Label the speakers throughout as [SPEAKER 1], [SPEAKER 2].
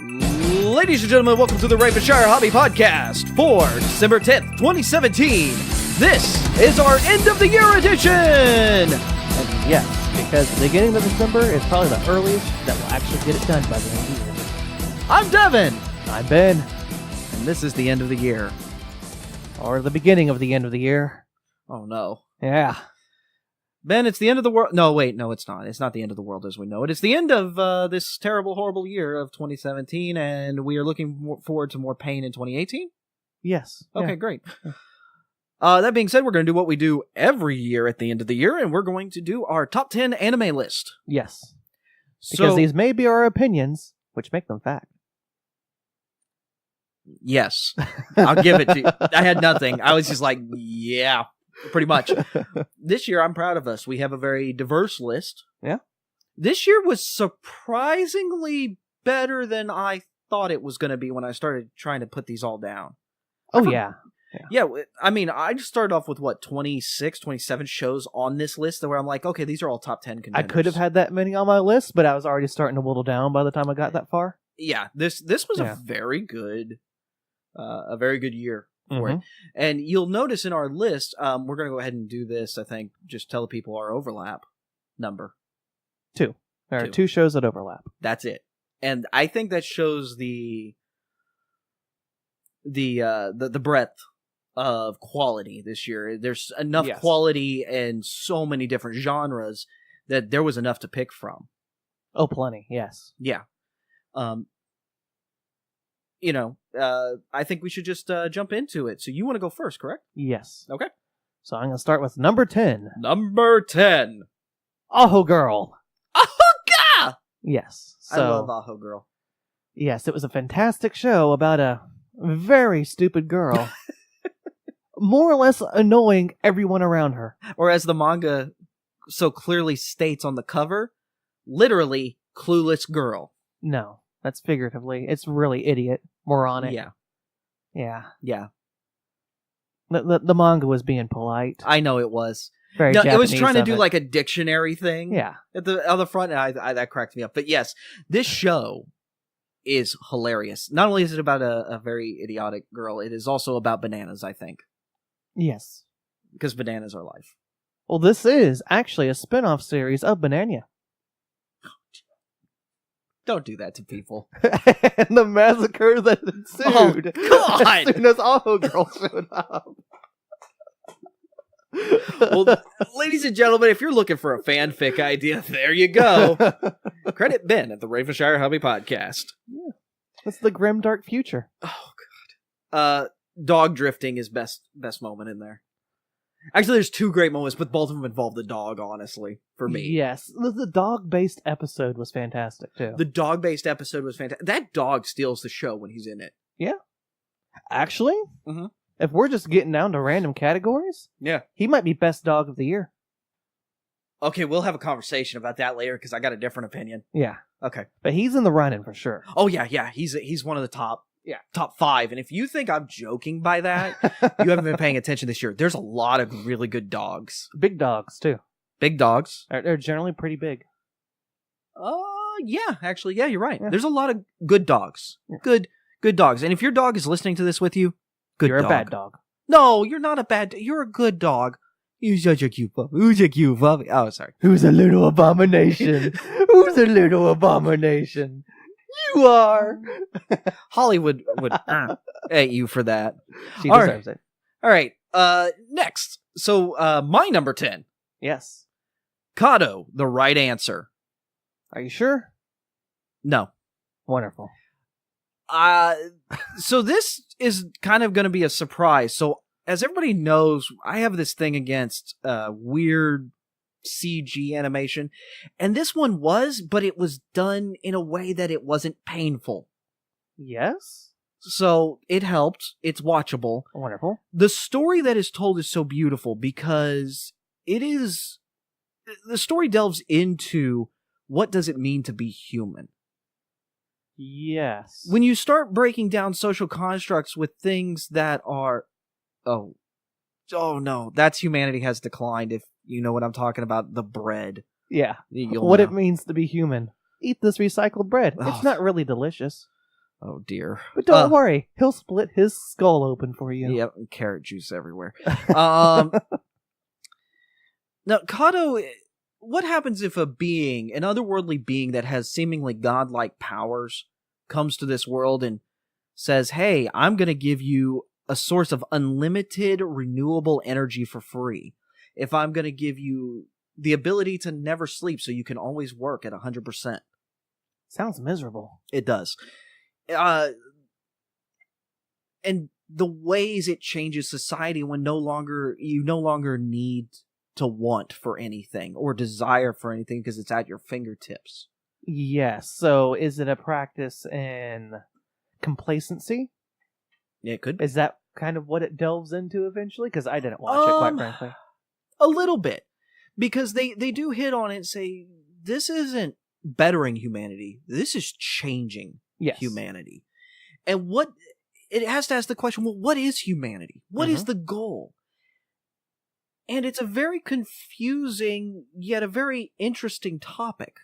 [SPEAKER 1] Ladies and gentlemen, welcome to the Ravenshire Hobby Podcast for December 10th, 2017. This is our end of the year edition!
[SPEAKER 2] And yes, because the beginning of December is probably the earliest that we'll actually get it done by the end of the year.
[SPEAKER 1] I'm Devin!
[SPEAKER 2] I'm Ben.
[SPEAKER 1] And this is the end of the year.
[SPEAKER 2] Or the beginning of the end of the year.
[SPEAKER 1] Oh no.
[SPEAKER 2] Yeah.
[SPEAKER 1] Ben, it's the end of the world. No, wait, no, it's not. It's not the end of the world as we know it. It's the end of this terrible, horrible year of 2017, and we are looking forward to more pain in 2018?
[SPEAKER 2] Yes.
[SPEAKER 1] Okay,
[SPEAKER 2] yeah.
[SPEAKER 1] great. That being said, we're going to do what we do every year at the end of the year, and we're going to do our top 10 anime list.
[SPEAKER 2] Yes. Because these may be our opinions, which make them fact.
[SPEAKER 1] Yes. I'll give it to you. I had nothing. I was just like, yeah, pretty much. This year, I'm proud of us. We have a very diverse list.
[SPEAKER 2] Yeah. This
[SPEAKER 1] year was surprisingly better than I thought it was going to be when I started trying to put these all down.
[SPEAKER 2] Oh, yeah.
[SPEAKER 1] Yeah, I mean, I just started off with, 26, 27 shows on this list where I'm like, okay, these are all top 10 contenders.
[SPEAKER 2] I could have had that many on my list, but I was already starting to whittle down by the time I got that far.
[SPEAKER 1] Yeah, this was a very good year for it. And you'll notice in our list, we're going to go ahead and do this, I think, just tell the people our overlap number.
[SPEAKER 2] 2. There are 2 shows that overlap.
[SPEAKER 1] That's it. And I think that shows the breadth of quality this year. There's enough quality in so many different genres that there was enough to pick from.
[SPEAKER 2] Oh, plenty, yes.
[SPEAKER 1] Yeah. I think we should just jump into it. So you want to go first, correct?
[SPEAKER 2] Yes.
[SPEAKER 1] Okay.
[SPEAKER 2] So I'm going to start with number 10.
[SPEAKER 1] Number 10.
[SPEAKER 2] Aho Girl.
[SPEAKER 1] Aho-ga!
[SPEAKER 2] Yes.
[SPEAKER 1] I love Aho Girl.
[SPEAKER 2] Yes, it was a fantastic show about a very stupid girl. More or less annoying everyone around her.
[SPEAKER 1] Or as the manga so clearly states on the cover, literally clueless girl.
[SPEAKER 2] No, that's figuratively. It's really idiot, moronic.
[SPEAKER 1] Yeah.
[SPEAKER 2] Yeah. The manga was being polite.
[SPEAKER 1] I know it was.
[SPEAKER 2] Very
[SPEAKER 1] no,
[SPEAKER 2] Japanese
[SPEAKER 1] it was trying to do
[SPEAKER 2] it.
[SPEAKER 1] like a dictionary thing.
[SPEAKER 2] Yeah.
[SPEAKER 1] At the front, and that cracked me up. But yes, this show is hilarious. Not only is it about a very idiotic girl, it is also about bananas, I think.
[SPEAKER 2] Yes.
[SPEAKER 1] Because bananas are life.
[SPEAKER 2] Well, this is actually a spin-off series of Banania.
[SPEAKER 1] Don't do that to people.
[SPEAKER 2] And the massacre that ensued.
[SPEAKER 1] Oh, God!
[SPEAKER 2] As soon as Aho Girl showed up.
[SPEAKER 1] Well, ladies and gentlemen, if you're looking for a fanfic idea, there you go. Credit Ben at the Ravenshire Hobby Podcast.
[SPEAKER 2] Yeah. That's the grim, dark future.
[SPEAKER 1] Oh, God. Dog drifting is best moment in there. Actually, there's 2 great moments, but both of them involve the dog, honestly, for me.
[SPEAKER 2] Yes. The dog-based episode was fantastic, too.
[SPEAKER 1] The dog-based episode was fantastic. That dog steals the show when he's in it.
[SPEAKER 2] Yeah. Actually, if we're just getting down to random categories, he might be best dog of the year.
[SPEAKER 1] Okay, we'll have a conversation about that later, because I got a different opinion.
[SPEAKER 2] Yeah.
[SPEAKER 1] Okay.
[SPEAKER 2] But he's in the running for sure.
[SPEAKER 1] Oh, yeah. He's one of the top 5. And if you think I'm joking by that, you haven't been paying attention this year. There's a lot of really good dogs.
[SPEAKER 2] Big dogs, too.
[SPEAKER 1] Big dogs.
[SPEAKER 2] They're generally pretty big.
[SPEAKER 1] Yeah, actually, yeah, you're right. Yeah. There's a lot of good dogs.
[SPEAKER 2] Yeah.
[SPEAKER 1] Good dogs. And if your dog is listening to this with you,
[SPEAKER 2] you're
[SPEAKER 1] dog.
[SPEAKER 2] a bad dog.
[SPEAKER 1] No, you're not a bad You're a good dog. You're such a cute puppy. Who's a cute puppy? Oh, sorry.
[SPEAKER 2] Who's a little abomination? Who's a little abomination? You are.
[SPEAKER 1] Hollywood would hate you for that.
[SPEAKER 2] She deserves it.
[SPEAKER 1] All right. Next. So, my number 10.
[SPEAKER 2] Yes.
[SPEAKER 1] Kato, the right answer.
[SPEAKER 2] Are you sure?
[SPEAKER 1] No.
[SPEAKER 2] Wonderful.
[SPEAKER 1] So this is kind of going to be a surprise. So, as everybody knows, I have this thing against weird CG animation, and this one was, but it was done in a way that it wasn't painful.
[SPEAKER 2] Yes?
[SPEAKER 1] So it helped. It's watchable.
[SPEAKER 2] Wonderful.
[SPEAKER 1] The story that is told is so beautiful because the story delves into what does it mean to be human.
[SPEAKER 2] Yes.
[SPEAKER 1] When you start breaking down social constructs with things that are, oh no, that's humanity has declined. If you know what I'm talking about, the bread.
[SPEAKER 2] Yeah.
[SPEAKER 1] You'll
[SPEAKER 2] what
[SPEAKER 1] know.
[SPEAKER 2] It means to be human. Eat this recycled bread. It's not really delicious.
[SPEAKER 1] Oh dear.
[SPEAKER 2] But don't worry, he'll split his skull open for you.
[SPEAKER 1] Yep, carrot juice everywhere. Now, Kato, what happens if an otherworldly being that has seemingly godlike powers, comes to this world and says, hey, I'm going to give you a source of unlimited renewable energy for free. If I'm going to give you the ability to never sleep so you can always work at 100%.
[SPEAKER 2] Sounds miserable.
[SPEAKER 1] It does. And the ways it changes society when you no longer need to want for anything or desire for anything because it's at your fingertips.
[SPEAKER 2] Yes. So is it a practice in complacency?
[SPEAKER 1] Yeah, it could be.
[SPEAKER 2] Is that kind of what it delves into eventually? Because I didn't watch it, quite frankly.
[SPEAKER 1] A little bit. Because they do hit on it and say, this isn't bettering humanity. This is changing humanity. And it has to ask the question, well, what is humanity? What is the goal? And it's a very confusing, yet a very interesting topic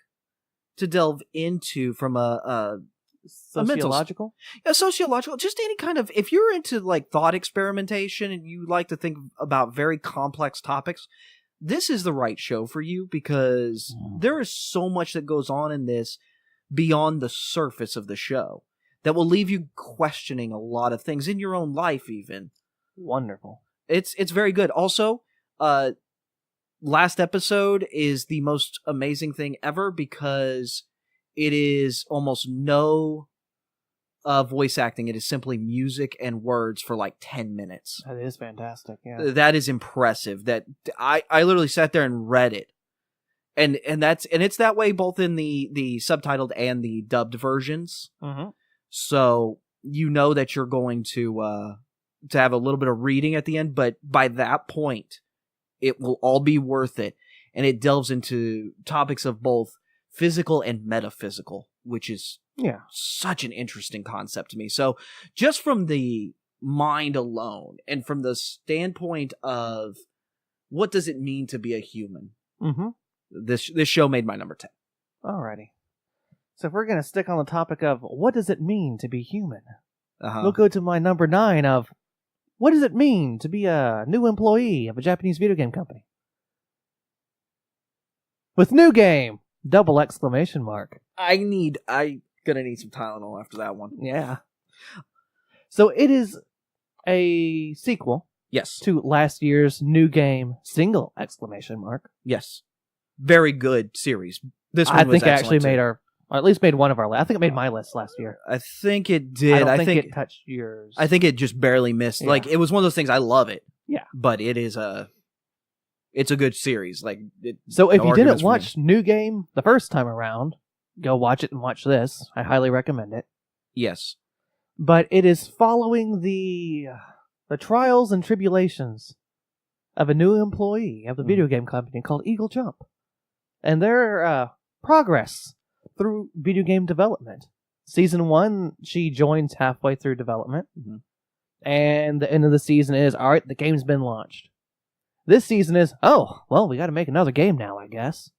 [SPEAKER 1] to delve into from a
[SPEAKER 2] sociological?
[SPEAKER 1] Sociological, just any kind of, if you're into like thought experimentation and you like to think about very complex topics, this is the right show for you because there is so much that goes on in this beyond the surface of the show that will leave you questioning a lot of things in your own life even.
[SPEAKER 2] Wonderful.
[SPEAKER 1] It's very good. Also, last episode is the most amazing thing ever because it is almost no voice acting. It is simply music and words for like 10 minutes.
[SPEAKER 2] That is fantastic. Yeah,
[SPEAKER 1] that is impressive. That I literally sat there and read it, and it's that way both in the subtitled and the dubbed versions.
[SPEAKER 2] Mm-hmm.
[SPEAKER 1] So you know that you're going to have a little bit of reading at the end, but by that point, it will all be worth it, and it delves into topics of both physical and metaphysical, which is such an interesting concept to me. So just from the mind alone, and from the standpoint of what does it mean to be a human, this show made my number 10.
[SPEAKER 2] Alrighty. So if we're going to stick on the topic of what does it mean to be human, we'll go to my number 9 of what does it mean to be a new employee of a Japanese video game company? With new game! ! I'm
[SPEAKER 1] gonna need some Tylenol after that one.
[SPEAKER 2] Yeah. So it is a sequel.
[SPEAKER 1] Yes.
[SPEAKER 2] To last year's new game !
[SPEAKER 1] Yes. Very good series. This one
[SPEAKER 2] I
[SPEAKER 1] was
[SPEAKER 2] think it actually
[SPEAKER 1] too.
[SPEAKER 2] made or at least made one of our lists. I think it made my list last year.
[SPEAKER 1] I think it did.
[SPEAKER 2] I don't think it touched yours.
[SPEAKER 1] I think it just barely missed.
[SPEAKER 2] Yeah.
[SPEAKER 1] Like, it was one of those things, I love it.
[SPEAKER 2] Yeah.
[SPEAKER 1] But it's a good series. Like,
[SPEAKER 2] so if you didn't watch New Game the first time around, go watch it and watch this. I highly recommend it.
[SPEAKER 1] Yes.
[SPEAKER 2] But it is following the trials and tribulations of a new employee of the video game company called Eagle Jump. And their progress through video game development. Season 1, she joins halfway through development. And the end of the season is, alright, the game's been launched. This season is, we gotta make another game now, I guess.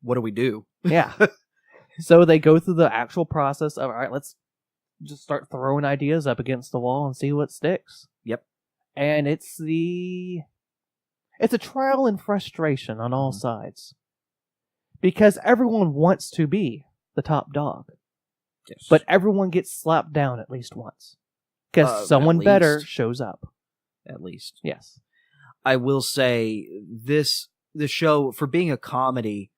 [SPEAKER 1] What do we do?
[SPEAKER 2] Yeah. So they go through the actual process of, alright, let's just start throwing ideas up against the wall and see what sticks.
[SPEAKER 1] Yep.
[SPEAKER 2] And it's a trial and frustration on all sides. Because everyone wants to be the top dog.
[SPEAKER 1] Yes.
[SPEAKER 2] But everyone gets slapped down at least once. Because someone better shows up.
[SPEAKER 1] At least.
[SPEAKER 2] Yes.
[SPEAKER 1] I will say, this show, for being a comedy,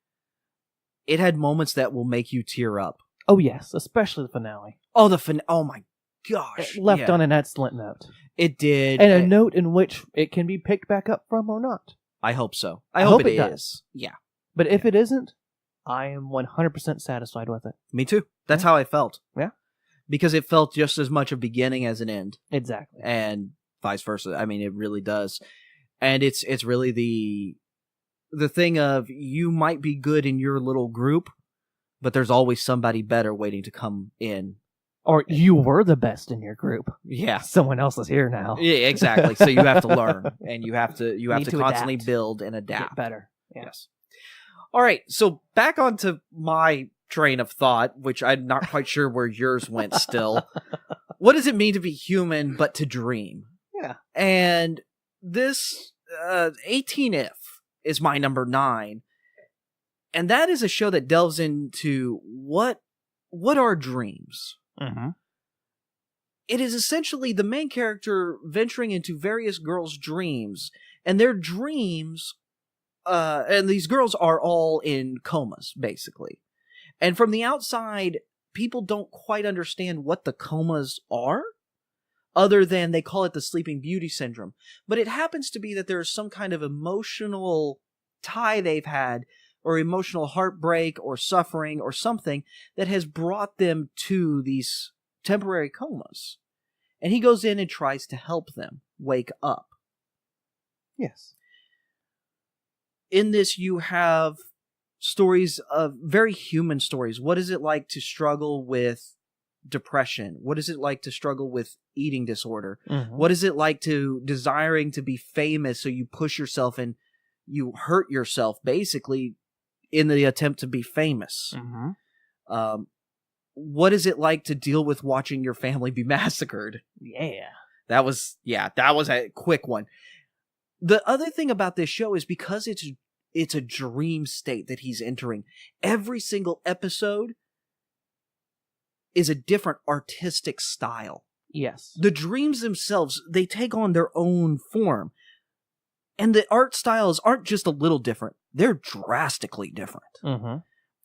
[SPEAKER 1] it had moments that will make you tear up.
[SPEAKER 2] Oh, yes. Especially the finale.
[SPEAKER 1] Oh, oh my gosh.
[SPEAKER 2] It left on an excellent note.
[SPEAKER 1] It did.
[SPEAKER 2] And a note in which it can be picked back up from or not.
[SPEAKER 1] I hope so. I hope it
[SPEAKER 2] does.
[SPEAKER 1] Is. Yeah.
[SPEAKER 2] But if it isn't, I am 100% satisfied with it.
[SPEAKER 1] Me too. That's how I felt.
[SPEAKER 2] Yeah.
[SPEAKER 1] Because it felt just as much a beginning as an end.
[SPEAKER 2] Exactly.
[SPEAKER 1] And vice versa. I mean, it really does. And it's really the thing of, you might be good in your little group, but there's always somebody better waiting to come in.
[SPEAKER 2] Or you were the best in your group.
[SPEAKER 1] Yeah.
[SPEAKER 2] Someone else is here now.
[SPEAKER 1] Yeah, exactly. So you have to learn, and you have to constantly
[SPEAKER 2] adapt.
[SPEAKER 1] build and adapt.
[SPEAKER 2] Get better. Yeah.
[SPEAKER 1] Yes. All right. So back onto my train of thought, which I'm not quite sure where yours went still. What does it mean to be human but to dream?
[SPEAKER 2] Yeah.
[SPEAKER 1] And this 18F is my number 9. And that is a show that delves into what are dreams?
[SPEAKER 2] Mm-hmm.
[SPEAKER 1] It is essentially the main character venturing into various girls' dreams, and their dreams, and these girls are all in comas, basically. And from the outside, people don't quite understand what the comas are, other than they call it the Sleeping Beauty syndrome. But it happens to be that there is some kind of emotional tie they've had, or emotional heartbreak, or suffering, or something that has brought them to these temporary comas. And he goes in and tries to help them wake up.
[SPEAKER 2] Yes.
[SPEAKER 1] In this, you have stories of very human stories. What is it like to struggle with depression? What is it like to struggle with eating disorder?
[SPEAKER 2] Mm-hmm.
[SPEAKER 1] What is it like to desiring to be famous, so you push yourself and you hurt yourself, basically, in the attempt to be famous?
[SPEAKER 2] Mm-hmm.
[SPEAKER 1] What is it like to deal with watching your family be massacred?
[SPEAKER 2] Yeah.
[SPEAKER 1] That was a quick one. The other thing about this show is because it's a dream state that he's entering, every single episode is a different artistic style.
[SPEAKER 2] Yes.
[SPEAKER 1] The dreams themselves, they take on their own form. And the art styles aren't just a little different, they're drastically different.
[SPEAKER 2] Mm-hmm.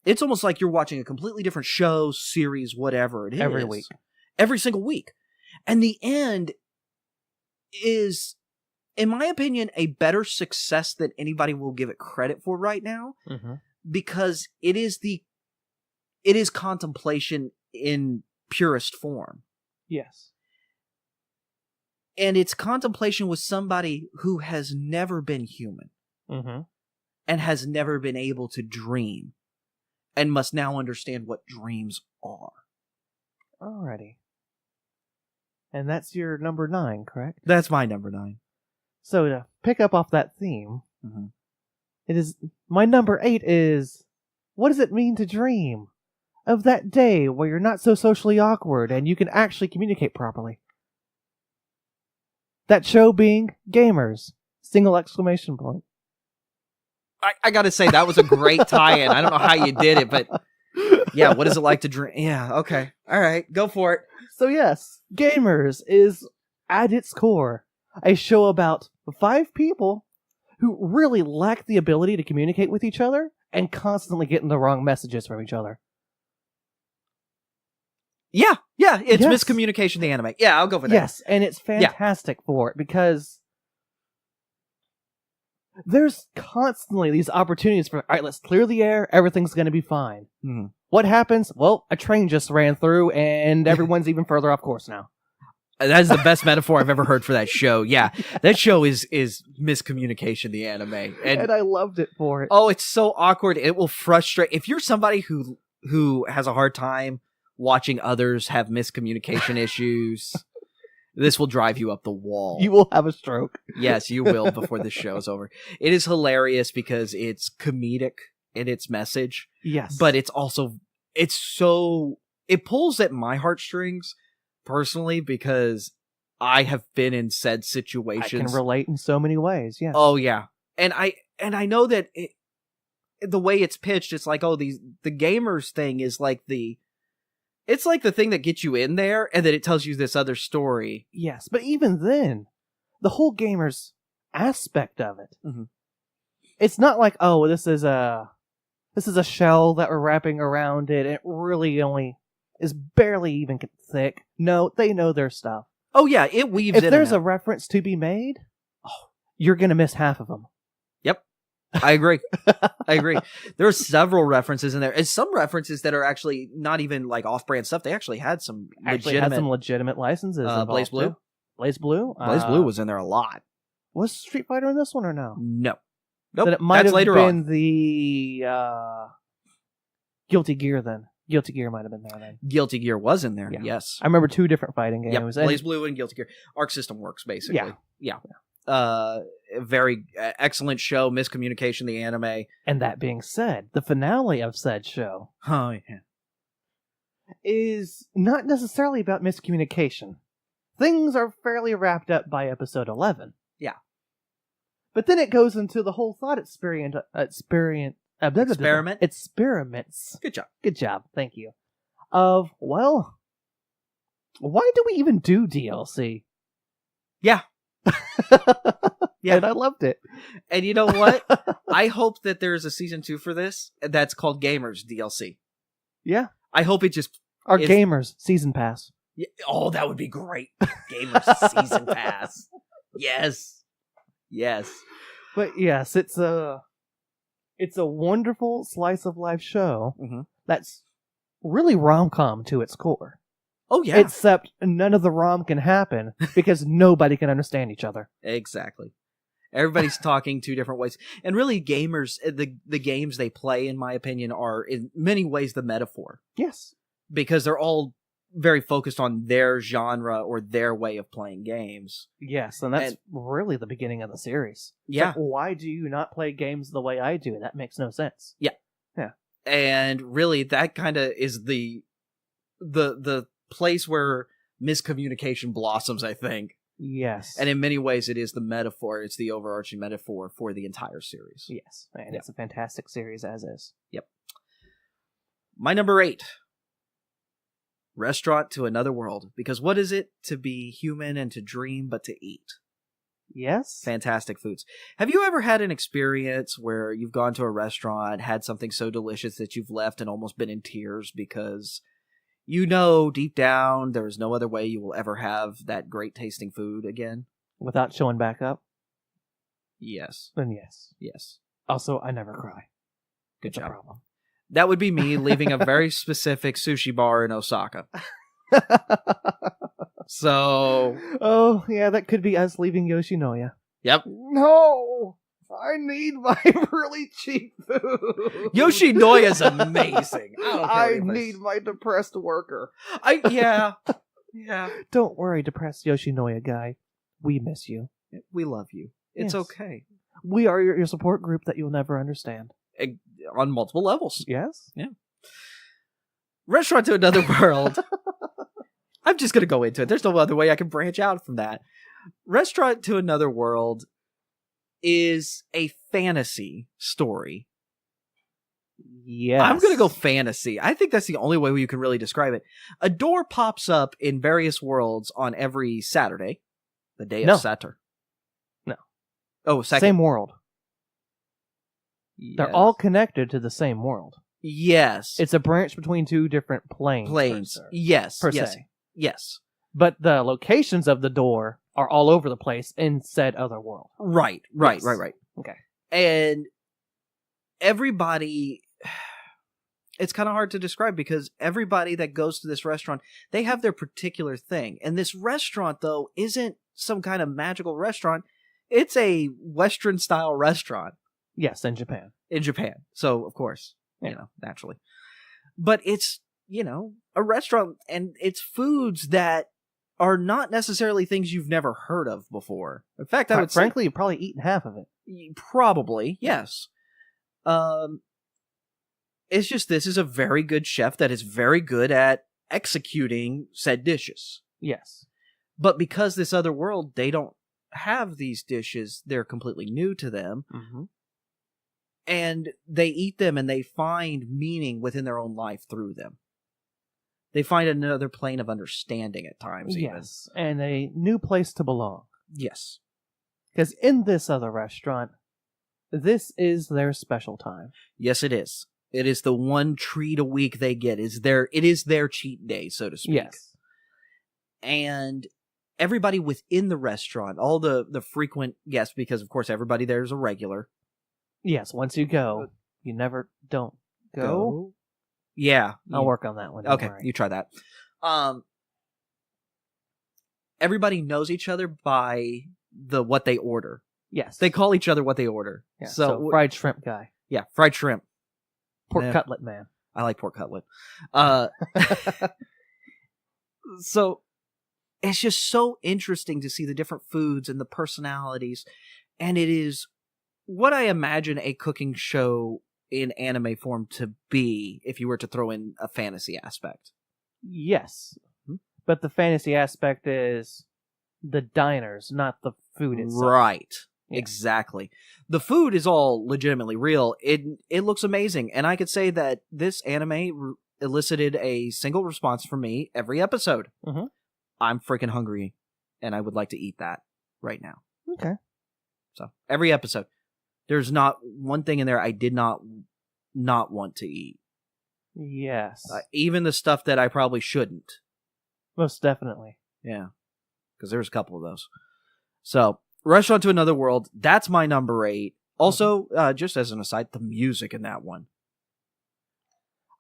[SPEAKER 1] It's almost like you're watching a completely different show, series, whatever it is.
[SPEAKER 2] Every week.
[SPEAKER 1] Every single week. And the end is, in my opinion, a better success than anybody will give it credit for right now.
[SPEAKER 2] Mm-hmm.
[SPEAKER 1] Because it is contemplation in purest form.
[SPEAKER 2] Yes.
[SPEAKER 1] And it's contemplation with somebody who has never been human.
[SPEAKER 2] Mm-hmm.
[SPEAKER 1] And has never been able to dream. And must now understand what dreams are.
[SPEAKER 2] Alrighty. And that's your number 9, correct?
[SPEAKER 1] That's my number 9.
[SPEAKER 2] So to pick up off that theme,
[SPEAKER 1] Mm-hmm.
[SPEAKER 2] it is my number 8 is, what does it mean to dream of that day where you're not so socially awkward and you can actually communicate properly? That show being Gamers! Single exclamation point.
[SPEAKER 1] I gotta say, that was a great tie-in. I don't know how you did it, but yeah, what is it like to dream? Yeah, okay. All right, go for it.
[SPEAKER 2] So yes, Gamers is, at its core, a show about 5 people who really lack the ability to communicate with each other and constantly getting the wrong messages from each other.
[SPEAKER 1] Yeah, it's
[SPEAKER 2] Yes.
[SPEAKER 1] miscommunication, the anime. Yeah, I'll go for that.
[SPEAKER 2] Yes, and it's fantastic for it because there's constantly these opportunities for, all right, let's clear the air, everything's going to be fine.
[SPEAKER 1] Mm-hmm.
[SPEAKER 2] What happens? Well, a train just ran through and everyone's even further off course now.
[SPEAKER 1] That is the best metaphor I've ever heard for that show. Yeah, that show is miscommunication, the anime.
[SPEAKER 2] And I loved it for it.
[SPEAKER 1] Oh, it's so awkward. It will frustrate. If you're somebody who has a hard time watching others have miscommunication issues, this will drive you up the wall.
[SPEAKER 2] You will have a stroke.
[SPEAKER 1] Yes, you will before the show's over. It is hilarious because it's comedic in its message.
[SPEAKER 2] Yes.
[SPEAKER 1] But it pulls at my heartstrings personally because I have been in said situations.
[SPEAKER 2] I can relate in so many ways, yes.
[SPEAKER 1] Oh yeah. And I know that the way it's pitched, it's like, the gamers thing is like it's like the thing that gets you in there, and then it tells you this other story.
[SPEAKER 2] Yes, but even then, the whole gamers aspect of it,
[SPEAKER 1] mm-hmm.
[SPEAKER 2] It's not like, oh, this is a shell that we're wrapping around it. It really only is barely even thick. No, they know their stuff.
[SPEAKER 1] Oh yeah, it weaves.
[SPEAKER 2] If there's a reference to be made, you're gonna miss half of them.
[SPEAKER 1] Yep. I agree. There are several references in there, and some references that are actually not even like off-brand stuff. They actually had some
[SPEAKER 2] legitimate licenses.
[SPEAKER 1] Blaze Blue.
[SPEAKER 2] Too. Blaze Blue.
[SPEAKER 1] Blaze Blue was in there a lot.
[SPEAKER 2] Was Street Fighter in this one or no?
[SPEAKER 1] No. Nope.
[SPEAKER 2] Then it might have
[SPEAKER 1] later
[SPEAKER 2] been
[SPEAKER 1] on.
[SPEAKER 2] The Guilty Gear. Then Guilty Gear might have been there. Then
[SPEAKER 1] Guilty Gear was in there.
[SPEAKER 2] Yeah.
[SPEAKER 1] Yes.
[SPEAKER 2] I remember 2 different fighting games.
[SPEAKER 1] Yep. Blaze Blue and Guilty Gear. Arc System Works basically.
[SPEAKER 2] Yeah.
[SPEAKER 1] A very excellent show, Miscommunication, the anime.
[SPEAKER 2] And that being said, the finale of said show
[SPEAKER 1] Oh, yeah.
[SPEAKER 2] is not necessarily about miscommunication. Things are fairly wrapped up by episode 11.
[SPEAKER 1] Yeah.
[SPEAKER 2] But then it goes into the whole thought experiment. Experiments.
[SPEAKER 1] Good job.
[SPEAKER 2] Good job. Thank you. Of, well, why do we even do DLC?
[SPEAKER 1] Yeah. Yeah.
[SPEAKER 2] And I loved it.
[SPEAKER 1] And you know what? I hope that there's a season 2 for this that's called Gamers DLC.
[SPEAKER 2] Yeah.
[SPEAKER 1] I hope it just...
[SPEAKER 2] Our Gamers Season Pass.
[SPEAKER 1] Yeah, oh, that would be great. Gamers Season Pass. Yes. Yes.
[SPEAKER 2] But yes, it's a wonderful slice of life show that's really rom-com to its core.
[SPEAKER 1] Oh, yeah.
[SPEAKER 2] Except none of the rom can happen because nobody can understand each other.
[SPEAKER 1] Exactly. Everybody's talking two different ways. And really, gamers, the games they play, in my opinion, are in many ways the metaphor.
[SPEAKER 2] Yes.
[SPEAKER 1] Because they're all very focused on their genre or their way of playing games.
[SPEAKER 2] Yes, and that's really the beginning of the series.
[SPEAKER 1] Yeah.
[SPEAKER 2] Like, why do you not play games the way I do? That makes no sense.
[SPEAKER 1] Yeah.
[SPEAKER 2] Yeah.
[SPEAKER 1] And really, that kind of is the place where miscommunication blossoms, I think.
[SPEAKER 2] Yes.
[SPEAKER 1] And in many ways, it is the metaphor. It's the overarching metaphor for the entire series.
[SPEAKER 2] Yes. And it's a fantastic series as is.
[SPEAKER 1] Yep. My number 8. Restaurant to Another World. Because what is it to be human and to dream but to eat?
[SPEAKER 2] Yes.
[SPEAKER 1] Fantastic foods. Have you ever had an experience where you've gone to a restaurant, had something so delicious that you've left and almost been in tears because you know deep down there is no other way you will ever have that great tasting food again?
[SPEAKER 2] Without showing back up?
[SPEAKER 1] Yes.
[SPEAKER 2] Then yes.
[SPEAKER 1] Yes.
[SPEAKER 2] Also, I never cry.
[SPEAKER 1] Good
[SPEAKER 2] That's
[SPEAKER 1] job.
[SPEAKER 2] a problem.
[SPEAKER 1] That would be me leaving a very specific sushi bar in Osaka. So...
[SPEAKER 2] Oh, yeah, that could be us leaving Yoshinoya.
[SPEAKER 1] Yep.
[SPEAKER 2] No! I need my really cheap food.
[SPEAKER 1] Yoshinoya's amazing.
[SPEAKER 2] I need my depressed worker.
[SPEAKER 1] Yeah.
[SPEAKER 2] Don't worry, depressed Yoshinoya guy. We miss you.
[SPEAKER 1] We love you. It's
[SPEAKER 2] Yes.
[SPEAKER 1] okay.
[SPEAKER 2] We are your support group that you'll never understand.
[SPEAKER 1] On multiple levels.
[SPEAKER 2] Yes?
[SPEAKER 1] Yeah. Restaurant to Another World. I'm just going to go into it. There's no other way I can branch out from that. Restaurant to Another World is a fantasy story.
[SPEAKER 2] Yes.
[SPEAKER 1] I'm going to go fantasy. I think that's the only way you can really describe it. A door pops up in various worlds on every Saturday. The day of Saturn.
[SPEAKER 2] No.
[SPEAKER 1] Oh, second.
[SPEAKER 2] Same world.
[SPEAKER 1] Yes.
[SPEAKER 2] They're all connected to the same world.
[SPEAKER 1] Yes.
[SPEAKER 2] It's a branch between two different planes.
[SPEAKER 1] Yes.
[SPEAKER 2] Per
[SPEAKER 1] yes.
[SPEAKER 2] se.
[SPEAKER 1] Yes.
[SPEAKER 2] But the locations of the door are all over the place in said other world.
[SPEAKER 1] Right.
[SPEAKER 2] Yes.
[SPEAKER 1] Right.
[SPEAKER 2] Okay.
[SPEAKER 1] And everybody, it's kind of hard to describe because everybody that goes to this restaurant, they have their particular thing. And this restaurant, though, isn't some kind of magical restaurant. It's a Western style restaurant.
[SPEAKER 2] Yes, in Japan.
[SPEAKER 1] So, of course, naturally. But it's, a restaurant, and it's foods that are not necessarily things you've never heard of before. In fact, I would say...
[SPEAKER 2] Frankly, you've probably eaten half of it.
[SPEAKER 1] Probably, yes. It's just this is a very good chef that is very good at executing said dishes.
[SPEAKER 2] Yes.
[SPEAKER 1] But because this other world, they don't have these dishes, they're completely new to them.
[SPEAKER 2] Mm-hmm.
[SPEAKER 1] And they eat them and they find meaning within their own life through them. They find another plane of understanding at times, even.
[SPEAKER 2] Yes, and a new place to belong.
[SPEAKER 1] Yes.
[SPEAKER 2] Because in this other restaurant, this is their special time.
[SPEAKER 1] Yes, it is. It is the one treat a week they get. It is their cheat day, so to speak.
[SPEAKER 2] Yes.
[SPEAKER 1] And everybody within the restaurant, all the frequent guests, because of course everybody there is a regular.
[SPEAKER 2] Yes, once you go, you never don't go.
[SPEAKER 1] Yeah.
[SPEAKER 2] I'll work on that one.
[SPEAKER 1] Okay, you try that. Everybody knows each other by what they order.
[SPEAKER 2] Yes.
[SPEAKER 1] They call each other what they order.
[SPEAKER 2] Yeah, so fried shrimp guy.
[SPEAKER 1] Yeah, fried shrimp.
[SPEAKER 2] Pork cutlet man. I
[SPEAKER 1] like pork cutlet. So it's just so interesting to see the different foods and the personalities. And it is what I imagine a cooking show in anime form to be if you were to throw in a fantasy aspect.
[SPEAKER 2] Yes. But the fantasy aspect is the diners, not the food itself.
[SPEAKER 1] Right.
[SPEAKER 2] Yeah.
[SPEAKER 1] Exactly. The food is all legitimately real. It looks amazing. And I could say that this anime elicited a single response from me every episode.
[SPEAKER 2] Mm-hmm.
[SPEAKER 1] I'm freaking hungry, and I would like to eat that right now.
[SPEAKER 2] Okay.
[SPEAKER 1] So every episode, there's not one thing in there I did not want to eat.
[SPEAKER 2] Yes.
[SPEAKER 1] Even the stuff that I probably shouldn't.
[SPEAKER 2] Most definitely.
[SPEAKER 1] Yeah. Because there's a couple of those. So, Restaurant to Another World, that's my number 8. Also, just as an aside, the music in that one.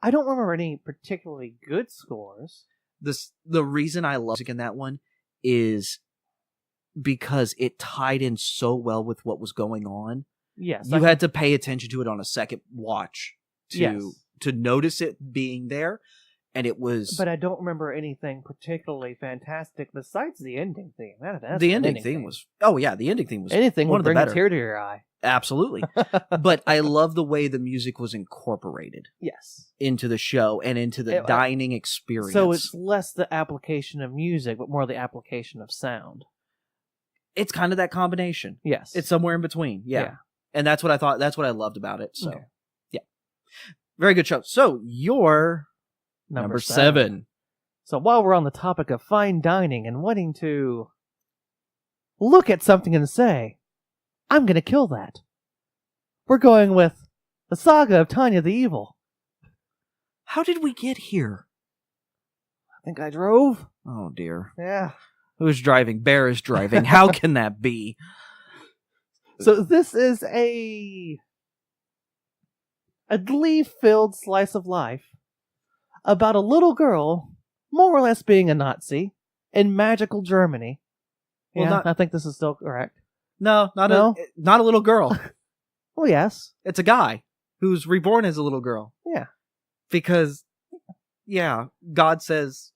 [SPEAKER 2] I don't remember any particularly good scores.
[SPEAKER 1] The reason I love music in that one is because it tied in so well with what was going on.
[SPEAKER 2] Yes.
[SPEAKER 1] You had to pay attention to it on a second watch to notice it being there. And it was...
[SPEAKER 2] But I don't remember anything particularly fantastic besides the ending theme.
[SPEAKER 1] The ending theme was... Oh, yeah, the ending theme was
[SPEAKER 2] anything
[SPEAKER 1] one
[SPEAKER 2] would
[SPEAKER 1] of the
[SPEAKER 2] bring a
[SPEAKER 1] better.
[SPEAKER 2] tear to your eye.
[SPEAKER 1] Absolutely. But I love the way the music was incorporated
[SPEAKER 2] Yes.
[SPEAKER 1] into the show and into the dining experience.
[SPEAKER 2] So it's less the application of music, but more the application of sound.
[SPEAKER 1] It's kind of that combination.
[SPEAKER 2] Yes.
[SPEAKER 1] It's somewhere in between. Yeah. And that's what I thought. That's what I loved about it. So, yeah. Very good show. So, your number 7.
[SPEAKER 2] So, while we're on the topic of fine dining and wanting to look at something and say, I'm going to kill that, we're going with the Saga of Tanya the Evil.
[SPEAKER 1] How did we get here?
[SPEAKER 2] I think I drove.
[SPEAKER 1] Oh, dear.
[SPEAKER 2] Yeah.
[SPEAKER 1] Who's driving? Bear is driving. How can that be?
[SPEAKER 2] So this is a glee-filled slice of life about a little girl, more or less being a Nazi, in magical Germany. Well, I think this is still correct.
[SPEAKER 1] No, not a little girl.
[SPEAKER 2] Well, yes.
[SPEAKER 1] It's a guy who's reborn as a little girl.
[SPEAKER 2] Yeah.
[SPEAKER 1] Because, God says,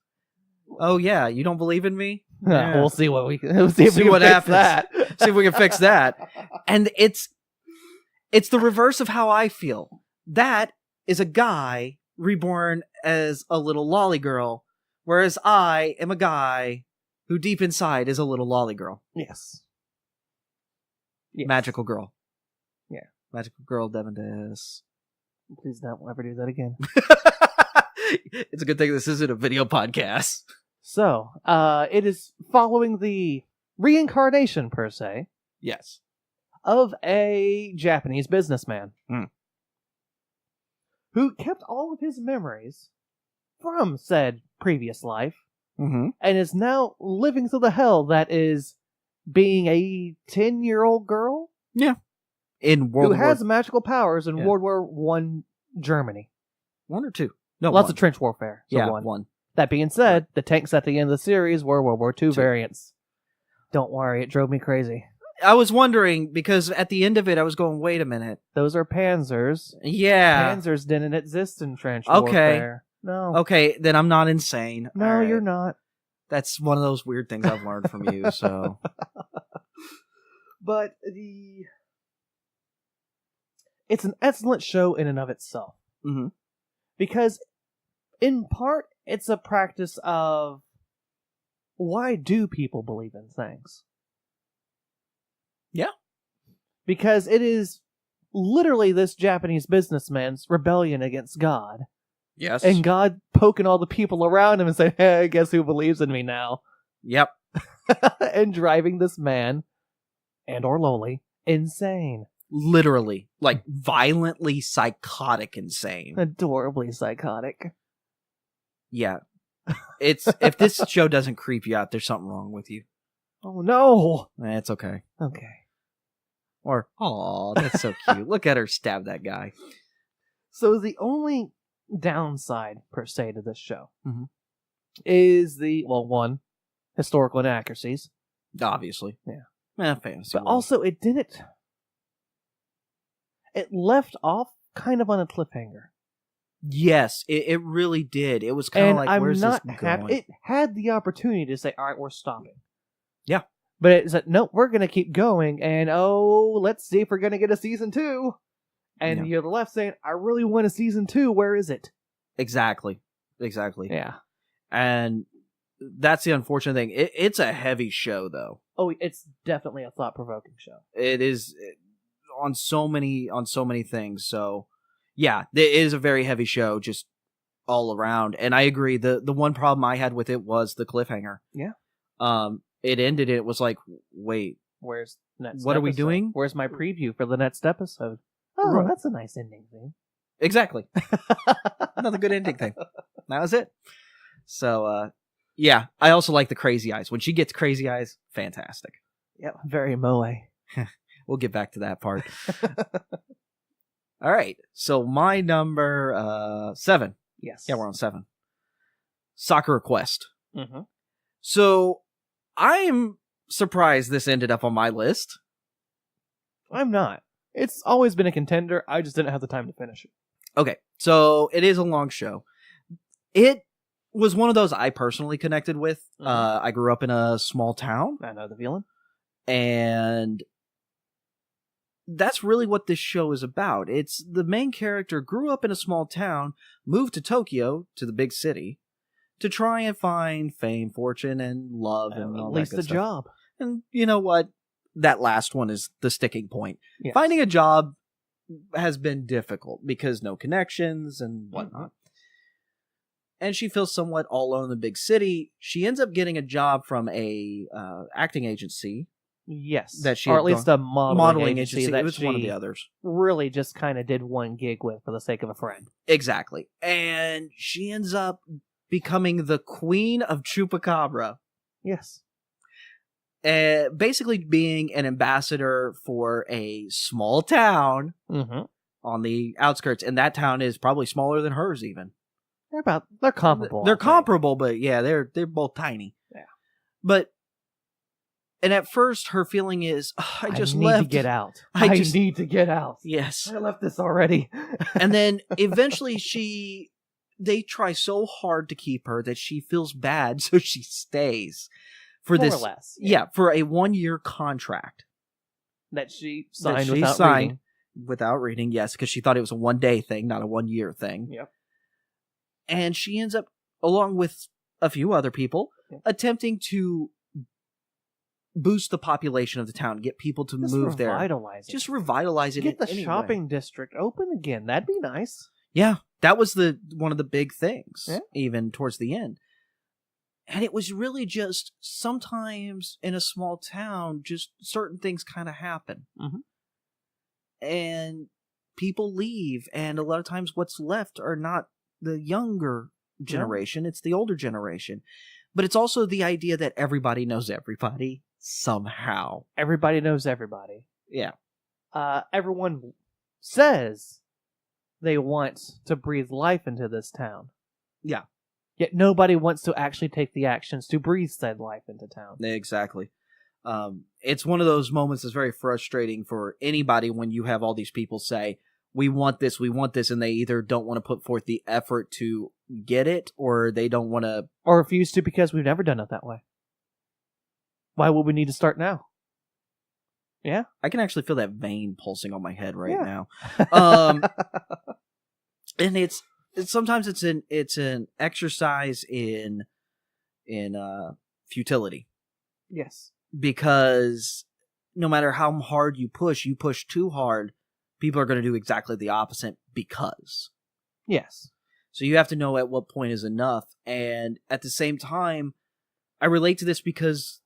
[SPEAKER 1] "Oh yeah, you don't believe in me?
[SPEAKER 2] Yeah. We'll see what we'll see if
[SPEAKER 1] see
[SPEAKER 2] we can
[SPEAKER 1] what
[SPEAKER 2] fix
[SPEAKER 1] happens.
[SPEAKER 2] that.
[SPEAKER 1] See if we can fix that." And it's the reverse of how I feel. That is a guy reborn as a little lolly girl, whereas I am a guy who deep inside is a little lolly girl.
[SPEAKER 2] Yes.
[SPEAKER 1] Magical girl.
[SPEAKER 2] Yeah.
[SPEAKER 1] Magical girl, Devin Des.
[SPEAKER 2] Please don't ever do that again.
[SPEAKER 1] It's a good thing this isn't a video podcast.
[SPEAKER 2] So, it is following the reincarnation, per se,
[SPEAKER 1] Yes.
[SPEAKER 2] of a Japanese businessman who kept all of his memories from said previous life and is now living through the hell that is being a 10-year-old girl
[SPEAKER 1] In World
[SPEAKER 2] who has magical powers in World War I Germany.
[SPEAKER 1] 1 or 2? No,
[SPEAKER 2] Lots
[SPEAKER 1] 1.
[SPEAKER 2] of trench warfare. So
[SPEAKER 1] Yeah,
[SPEAKER 2] one.
[SPEAKER 1] 1.
[SPEAKER 2] That being said, the tanks at the end of the series were World War II variants. Don't worry, it drove me crazy.
[SPEAKER 1] I was wondering, because at the end of it, I was going, wait a minute.
[SPEAKER 2] Those are Panzers.
[SPEAKER 1] Yeah.
[SPEAKER 2] Panzers didn't exist in trench
[SPEAKER 1] Okay.
[SPEAKER 2] warfare. No.
[SPEAKER 1] Okay, then I'm not insane.
[SPEAKER 2] No,
[SPEAKER 1] All right.
[SPEAKER 2] you're not.
[SPEAKER 1] That's one of those weird things I've learned from you, so.
[SPEAKER 2] But it's an excellent show in and of itself.
[SPEAKER 1] Mm-hmm.
[SPEAKER 2] Because, in part, it's a practice of why do people believe in things?
[SPEAKER 1] Yeah.
[SPEAKER 2] Because it is literally this Japanese businessman's rebellion against God.
[SPEAKER 1] Yes.
[SPEAKER 2] And God poking all the people around him and saying, hey, guess who believes in me now?
[SPEAKER 1] Yep.
[SPEAKER 2] And driving this man, and or lowly, insane.
[SPEAKER 1] Literally. Like, violently psychotic insane.
[SPEAKER 2] Adorably psychotic.
[SPEAKER 1] Yeah. It's if this show doesn't creep you out, there's something wrong with you.
[SPEAKER 2] Oh, no!
[SPEAKER 1] It's okay.
[SPEAKER 2] Okay.
[SPEAKER 1] Or, aw, that's so cute. Look at her stab that guy.
[SPEAKER 2] So the only downside, per se, to this show
[SPEAKER 1] is
[SPEAKER 2] one, historical inaccuracies.
[SPEAKER 1] Obviously.
[SPEAKER 2] Yeah.
[SPEAKER 1] Fantasy.
[SPEAKER 2] But
[SPEAKER 1] world.
[SPEAKER 2] also, it left off kind of on a cliffhanger.
[SPEAKER 1] Yes, it really did. It was kind of
[SPEAKER 2] And
[SPEAKER 1] like,
[SPEAKER 2] I'm
[SPEAKER 1] where's
[SPEAKER 2] not
[SPEAKER 1] this
[SPEAKER 2] happy.
[SPEAKER 1] going?
[SPEAKER 2] It had the opportunity to say, all right, we're stopping.
[SPEAKER 1] Yeah.
[SPEAKER 2] But it's like, no, we're going to keep going. And let's see if we're going to get a season 2. And you're the left saying, I really want a season 2. Where is it?
[SPEAKER 1] Exactly.
[SPEAKER 2] Yeah.
[SPEAKER 1] And that's the unfortunate thing. It's a heavy show, though.
[SPEAKER 2] Oh, it's definitely a thought-provoking show.
[SPEAKER 1] It is on so many things. So, yeah, it is a very heavy show, just all around. And I agree. The one problem I had with it was the cliffhanger.
[SPEAKER 2] Yeah.
[SPEAKER 1] It ended. It was like, wait,
[SPEAKER 2] where's next?
[SPEAKER 1] What are we doing?
[SPEAKER 2] Where's my preview for the next episode? Oh,
[SPEAKER 1] Right.
[SPEAKER 2] That's a nice ending thing.
[SPEAKER 1] Exactly. Another good ending thing. That was it. So, yeah, I also like the crazy eyes. When she gets crazy eyes, fantastic.
[SPEAKER 2] Yep, very moe.
[SPEAKER 1] We'll get back to that part. All right. So my number 7.
[SPEAKER 2] Yes.
[SPEAKER 1] Yeah, we're on 7. Soccer Request.
[SPEAKER 2] Mm-hmm.
[SPEAKER 1] So I'm surprised this ended up on my list.
[SPEAKER 2] I'm not. It's always been a contender. I just didn't have the time to finish it.
[SPEAKER 1] Okay, so it is a long show. It was one of those I personally connected with.
[SPEAKER 2] Mm-hmm.
[SPEAKER 1] I grew up in a small town.
[SPEAKER 2] I know the feeling.
[SPEAKER 1] And that's really what this show is about. It's the main character grew up in a small town, moved to Tokyo, to the big city, to try and find fame, fortune, and love, and all
[SPEAKER 2] at
[SPEAKER 1] that
[SPEAKER 2] least
[SPEAKER 1] good
[SPEAKER 2] the
[SPEAKER 1] stuff.
[SPEAKER 2] job.
[SPEAKER 1] And you know what? That last one is the sticking point.
[SPEAKER 2] Yes.
[SPEAKER 1] Finding a job has been difficult because no connections and whatnot.
[SPEAKER 2] Mm-hmm.
[SPEAKER 1] And she feels somewhat all alone in the big city. She ends up getting a job from a acting agency.
[SPEAKER 2] Yes.
[SPEAKER 1] That she
[SPEAKER 2] or
[SPEAKER 1] had
[SPEAKER 2] at least a modeling agency that
[SPEAKER 1] it was
[SPEAKER 2] she
[SPEAKER 1] one of the others.
[SPEAKER 2] really just kind of did one gig with for the sake of a friend.
[SPEAKER 1] Exactly. And she ends up becoming the queen of Chupacabra.
[SPEAKER 2] Yes.
[SPEAKER 1] Basically being an ambassador for a small town
[SPEAKER 2] Mm-hmm.
[SPEAKER 1] on the outskirts. And that town is probably smaller than hers even.
[SPEAKER 2] They're comparable.
[SPEAKER 1] They're comparable, but yeah, they're both tiny.
[SPEAKER 2] Yeah.
[SPEAKER 1] And at first, her feeling is, I
[SPEAKER 2] need
[SPEAKER 1] left.
[SPEAKER 2] to get out.
[SPEAKER 1] I
[SPEAKER 2] need to get out.
[SPEAKER 1] Yes.
[SPEAKER 2] I left this already.
[SPEAKER 1] And then eventually they try so hard to keep her that she feels bad, so she stays for
[SPEAKER 2] More
[SPEAKER 1] this.
[SPEAKER 2] or less.
[SPEAKER 1] Yeah, for a 1-year contract
[SPEAKER 2] That she signed without reading.
[SPEAKER 1] Without reading, yes, because she thought it was a 1-day thing, not a 1-year thing.
[SPEAKER 2] Yep.
[SPEAKER 1] And she ends up, along with a few other people, attempting to boost the population of the town, get people to move there. Just revitalize it.
[SPEAKER 2] Get the shopping district open again. That'd be nice.
[SPEAKER 1] Yeah, that was one of the big things, even towards the end. And it was really just sometimes in a small town, just certain things kind of happen.
[SPEAKER 2] Mm-hmm.
[SPEAKER 1] And people leave, and a lot of times what's left are not the younger generation, it's the older generation. But it's also the idea that everybody knows everybody somehow.
[SPEAKER 2] Everybody knows everybody.
[SPEAKER 1] Yeah.
[SPEAKER 2] Everyone says they want to breathe life into this town.
[SPEAKER 1] Yeah.
[SPEAKER 2] Yet nobody wants to actually take the actions to breathe said life into town.
[SPEAKER 1] Exactly. It's one of those moments that's very frustrating for anybody when you have all these people say, we want this, and they either don't want to put forth the effort to get it, or they don't want to...
[SPEAKER 2] Or refuse to because we've never done it that way. Why would we need to start now? Yeah?
[SPEAKER 1] I can actually feel that vein pulsing on my head right now. And it's sometimes it's an exercise in futility.
[SPEAKER 2] Yes.
[SPEAKER 1] Because no matter how hard you push too hard, people are going to do exactly the opposite because.
[SPEAKER 2] Yes.
[SPEAKER 1] So you have to know at what point is enough. And at the same time, I relate to this because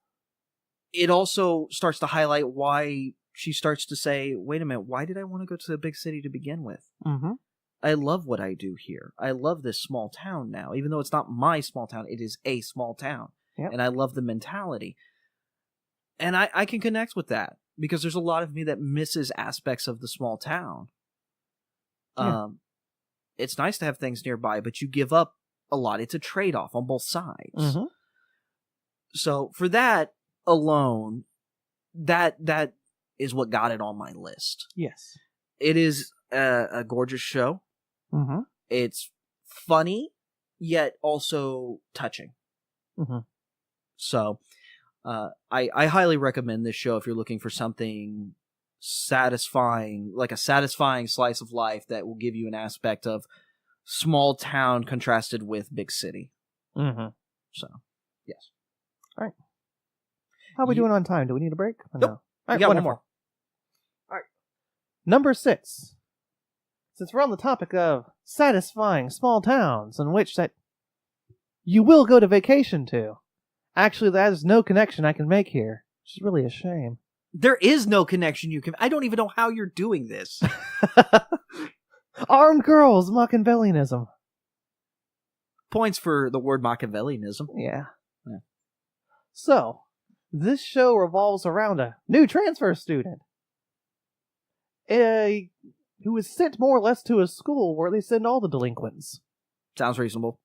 [SPEAKER 1] it also starts to highlight why she starts to say, wait a minute, why did I want to go to the big city to begin with?
[SPEAKER 2] Mm-hmm.
[SPEAKER 1] I love what I do here. I love this small town now. Even though it's not my small town, it is a small town.
[SPEAKER 2] Yep.
[SPEAKER 1] And I love the mentality. And I can connect with that because there's a lot of me that misses aspects of the small town.
[SPEAKER 2] Yeah.
[SPEAKER 1] It's nice to have things nearby, but you give up a lot. It's a trade-off on both sides.
[SPEAKER 2] Mm-hmm.
[SPEAKER 1] So for that alone, that is what got it on my list.
[SPEAKER 2] Yes.
[SPEAKER 1] It is a gorgeous show.
[SPEAKER 2] Mm-hmm.
[SPEAKER 1] It's funny, yet also touching.
[SPEAKER 2] Mm-hmm.
[SPEAKER 1] So, I highly recommend this show if you're looking for something satisfying, like a satisfying slice of life that will give you an aspect of small town contrasted with big city.
[SPEAKER 2] Mm-hmm.
[SPEAKER 1] So, yes.
[SPEAKER 2] All right. How are we doing on time? Do we need a break? Or
[SPEAKER 1] Nope.
[SPEAKER 2] No? All right,
[SPEAKER 1] We got
[SPEAKER 2] wonderful.
[SPEAKER 1] one more.
[SPEAKER 2] All right. Number 6. Since we're on the topic of satisfying small towns in which that you will go to vacation to, actually, there's no connection I can make here, which is really a shame.
[SPEAKER 1] There is no connection you can... I don't even know how you're doing this.
[SPEAKER 2] Armed girls, Machiavellianism.
[SPEAKER 1] Points for the word Machiavellianism.
[SPEAKER 2] Yeah.
[SPEAKER 1] Yeah.
[SPEAKER 2] So, this show revolves around a new transfer student. Who is sent more or less to a school where they send all the delinquents.
[SPEAKER 1] Sounds reasonable.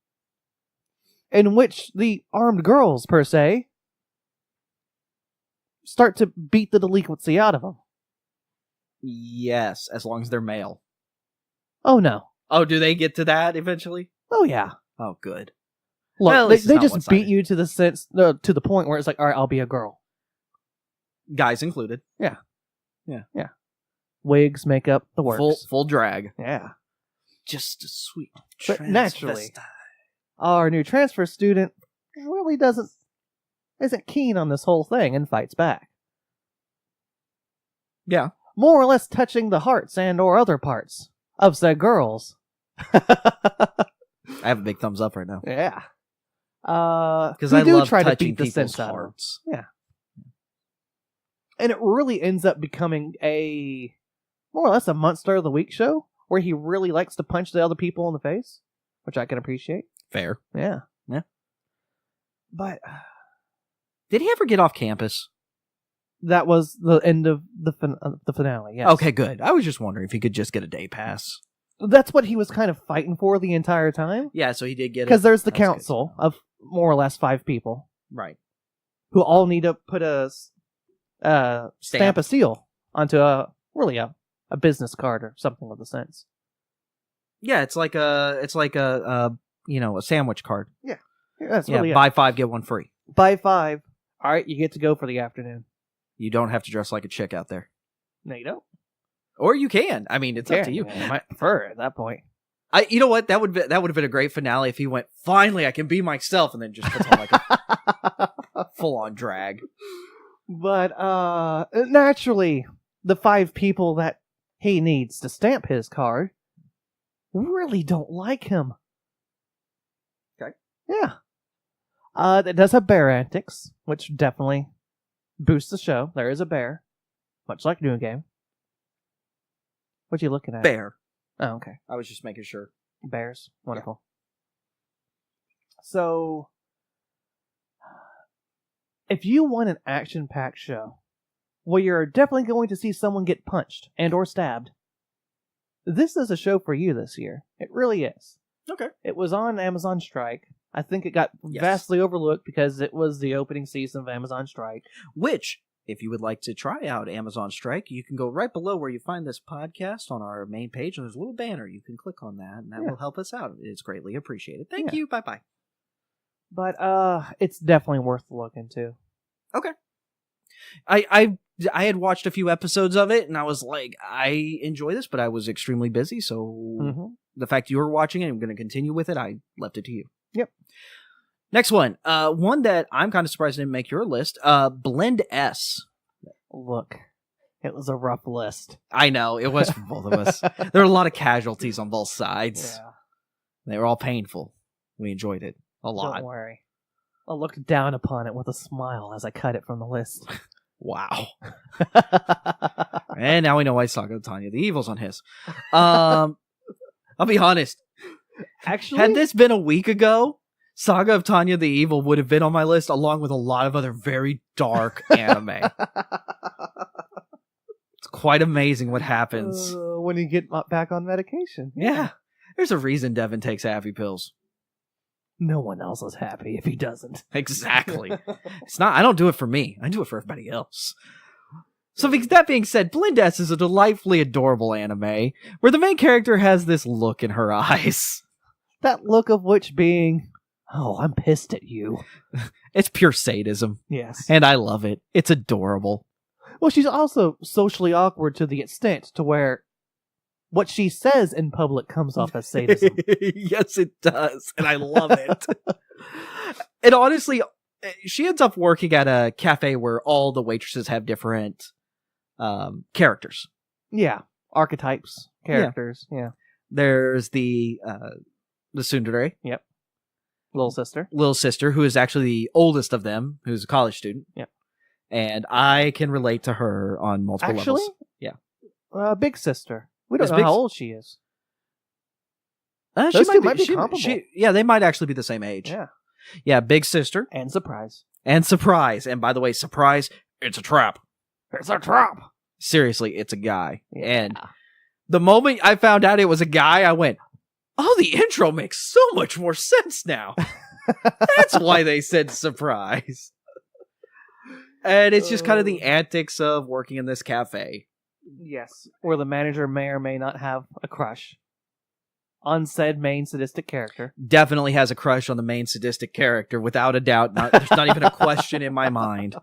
[SPEAKER 2] In which the armed girls, per se, start to beat the delinquency out of them.
[SPEAKER 1] Yes, as long as they're male.
[SPEAKER 2] Oh, no.
[SPEAKER 1] Oh, do they get to that eventually?
[SPEAKER 2] Oh, yeah.
[SPEAKER 1] Oh, good.
[SPEAKER 2] Look,
[SPEAKER 1] Well, at
[SPEAKER 2] they
[SPEAKER 1] least it's not
[SPEAKER 2] just
[SPEAKER 1] one-sided.
[SPEAKER 2] beat you to the point where it's like, all right, I'll be a girl.
[SPEAKER 1] Guys included.
[SPEAKER 2] Wigs, makeup, the works.
[SPEAKER 1] Full drag.
[SPEAKER 2] Yeah.
[SPEAKER 1] Just a sweet
[SPEAKER 2] But naturally,
[SPEAKER 1] transvestite.
[SPEAKER 2] our new transfer student really isn't keen on this whole thing and fights back.
[SPEAKER 1] Yeah.
[SPEAKER 2] More or less touching the hearts and or other parts of said girls.
[SPEAKER 1] I have a big thumbs up right now.
[SPEAKER 2] Yeah.
[SPEAKER 1] Because
[SPEAKER 2] we
[SPEAKER 1] I
[SPEAKER 2] do
[SPEAKER 1] love
[SPEAKER 2] try to
[SPEAKER 1] touching
[SPEAKER 2] beat the
[SPEAKER 1] people's
[SPEAKER 2] sense out of them.
[SPEAKER 1] hearts.
[SPEAKER 2] And it really ends up becoming a more or less a Monster of the Week show where he really likes to punch the other people in the face, which I can appreciate.
[SPEAKER 1] Fair.
[SPEAKER 2] Yeah.
[SPEAKER 1] Yeah.
[SPEAKER 2] But
[SPEAKER 1] Did he ever get off campus?
[SPEAKER 2] that was the end of the finale, yes.
[SPEAKER 1] Okay, good. I was just wondering if he could just get a day pass.
[SPEAKER 2] That's what he was kind of fighting for the entire time.
[SPEAKER 1] Yeah, so he did get it.
[SPEAKER 2] Because there's the
[SPEAKER 1] That's good.
[SPEAKER 2] council of more or less 5 people
[SPEAKER 1] Right.
[SPEAKER 2] who all need to put a stamp a seal onto a business card or something of the sense.
[SPEAKER 1] Yeah, it's like a a sandwich card.
[SPEAKER 2] Yeah, that's
[SPEAKER 1] Yeah,
[SPEAKER 2] really it.
[SPEAKER 1] buy 5 get 1 free.
[SPEAKER 2] Buy 5. All right, you get to go for the afternoon.
[SPEAKER 1] You don't have to dress like a chick out there,
[SPEAKER 2] No, you don't.
[SPEAKER 1] or you can. I mean, it's up to you.
[SPEAKER 2] You might prefer it at that point.
[SPEAKER 1] You know what? That would have been a great finale if he went, finally, I can be myself, and then just puts on like a full on drag.
[SPEAKER 2] But naturally, the 5 people that he needs to stamp his card really don't like him.
[SPEAKER 1] Okay.
[SPEAKER 2] Yeah. It does have bear antics, which definitely boosts the show. There is a bear, much like New Game. What you looking at?
[SPEAKER 1] Bear.
[SPEAKER 2] Oh, okay.
[SPEAKER 1] I was just making sure.
[SPEAKER 2] Bears. Wonderful. So, if you want an action-packed show where you're definitely going to see someone get punched and or stabbed, this is a show for you this year. It really is.
[SPEAKER 1] Okay.
[SPEAKER 2] It was on Amazon Strike. I think it got
[SPEAKER 1] Yes.
[SPEAKER 2] vastly overlooked because it was the opening season of Amazon Strike.
[SPEAKER 1] Which, if you would like to try out Amazon Strike, you can go right below where you find this podcast on our main page, and there's a little banner. You can click on that, and that will help us out. It's greatly appreciated. Thank you. Bye-bye.
[SPEAKER 2] But it's definitely worth the look into.
[SPEAKER 1] Okay. I had watched a few episodes of it, and I was like, I enjoy this, but I was extremely busy, so the fact you were watching it, I'm going to continue with it, I left it to you.
[SPEAKER 2] Yep.
[SPEAKER 1] Next one. One that I'm kind of surprised didn't make your list. Blend S.
[SPEAKER 2] Look, it was a rough list.
[SPEAKER 1] I know, it was for both of us. There were a lot of casualties on both sides.
[SPEAKER 2] Yeah.
[SPEAKER 1] They were all painful. We enjoyed it a lot.
[SPEAKER 2] Don't worry. I looked down upon it with a smile as I cut it from the list.
[SPEAKER 1] Wow. And now we know why Saga of Tanya the Evil's on his. I'll be honest.
[SPEAKER 2] Actually,
[SPEAKER 1] Had this been a week ago, Saga of Tanya the Evil would have been on my list along with a lot of other very dark anime. It's quite amazing what happens.
[SPEAKER 2] when you get back on medication.
[SPEAKER 1] Yeah. There's a reason Devin takes happy pills.
[SPEAKER 2] No one else is happy if he doesn't.
[SPEAKER 1] Exactly. It's not. I don't do it for me. I do it for everybody else. So that being said, Blindess is a delightfully adorable anime where the main character has this look in her eyes.
[SPEAKER 2] That look of which being, oh, I'm pissed at you.
[SPEAKER 1] It's pure sadism.
[SPEAKER 2] Yes.
[SPEAKER 1] And I love it. It's adorable.
[SPEAKER 2] Well, she's also socially awkward to the extent to where what she says in public comes off as sadism.
[SPEAKER 1] Yes, it does. And I love it. And honestly, she ends up working at a cafe where all the waitresses have different characters.
[SPEAKER 2] Yeah. Archetypes. Characters. Yeah.
[SPEAKER 1] There's the tsundere.
[SPEAKER 2] Yep. Little sister,
[SPEAKER 1] who is actually the oldest of them, who's a college student.
[SPEAKER 2] Yep.
[SPEAKER 1] And I can relate to her on multiple levels.
[SPEAKER 2] Yeah. Big sister. We don't
[SPEAKER 1] Is
[SPEAKER 2] know
[SPEAKER 1] Big
[SPEAKER 2] how old she is.
[SPEAKER 1] She
[SPEAKER 2] Those two might be
[SPEAKER 1] she-
[SPEAKER 2] comparable.
[SPEAKER 1] yeah, they might actually be the same age.
[SPEAKER 2] Yeah.
[SPEAKER 1] Yeah, big sister.
[SPEAKER 2] And surprise.
[SPEAKER 1] And surprise. And by the way, surprise, it's a trap.
[SPEAKER 2] It's a trap.
[SPEAKER 1] Seriously, it's a guy.
[SPEAKER 2] Yeah.
[SPEAKER 1] And the moment I found out it was a guy, I went, oh, the intro makes so much more sense now. That's why they said surprise. And it's just kind of the antics of working in this cafe.
[SPEAKER 2] Yes. Where the manager may or may not have a crush on said main sadistic character.
[SPEAKER 1] Definitely has a crush on the main sadistic character, without a doubt. There's not even a question in my mind.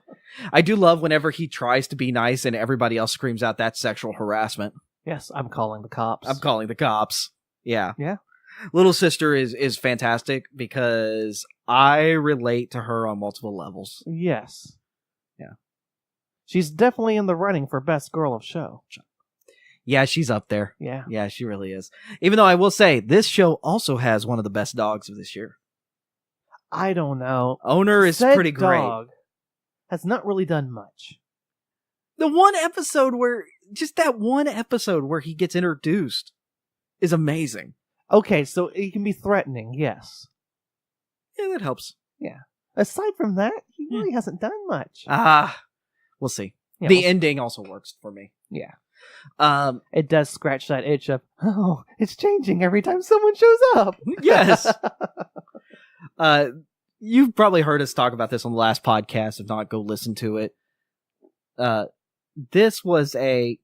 [SPEAKER 1] I do love whenever he tries to be nice and everybody else screams out that's sexual harassment.
[SPEAKER 2] Yes, I'm calling the cops.
[SPEAKER 1] I'm calling the cops. Yeah.
[SPEAKER 2] Yeah.
[SPEAKER 1] Little Sister is fantastic because I relate to her on multiple levels.
[SPEAKER 2] Yes.
[SPEAKER 1] Yeah.
[SPEAKER 2] She's definitely in the running for best girl of show.
[SPEAKER 1] Yeah, she's up there.
[SPEAKER 2] Yeah.
[SPEAKER 1] Yeah, she really is. Even though I will say, this show also has one of the best dogs of this year.
[SPEAKER 2] I don't know.
[SPEAKER 1] Owner is
[SPEAKER 2] Said
[SPEAKER 1] pretty great.
[SPEAKER 2] dog has not really done much.
[SPEAKER 1] The one episode where, just that one episode where he gets introduced is amazing.
[SPEAKER 2] Okay, so it can be threatening, yes.
[SPEAKER 1] Yeah, that helps.
[SPEAKER 2] Yeah. Aside from that, he really hasn't done much.
[SPEAKER 1] We'll see.
[SPEAKER 2] Yeah,
[SPEAKER 1] The ending also works for me.
[SPEAKER 2] Yeah.
[SPEAKER 1] It
[SPEAKER 2] does scratch that itch of, oh, it's changing every time someone shows up.
[SPEAKER 1] Yes. You've probably heard us talk about this on the last podcast. If not, go listen to it. This was a...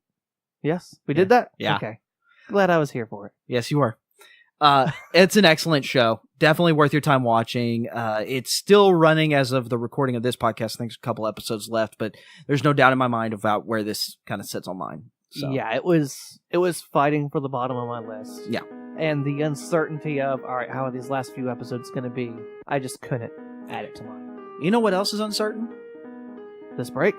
[SPEAKER 2] Yes, we did that?
[SPEAKER 1] Yeah.
[SPEAKER 2] Okay. Glad I was here for it.
[SPEAKER 1] Yes, you were. It's an excellent show. Definitely worth your time watching. It's still running as of the recording of this podcast. I think there's a couple episodes left, but there's no doubt in my mind about where this kind of sits on mine. So.
[SPEAKER 2] Yeah, it was fighting for the bottom of my list.
[SPEAKER 1] Yeah.
[SPEAKER 2] And the uncertainty of, all right, how are these last few episodes going to be? I just couldn't add it to mine.
[SPEAKER 1] You know what else is uncertain?
[SPEAKER 2] This break.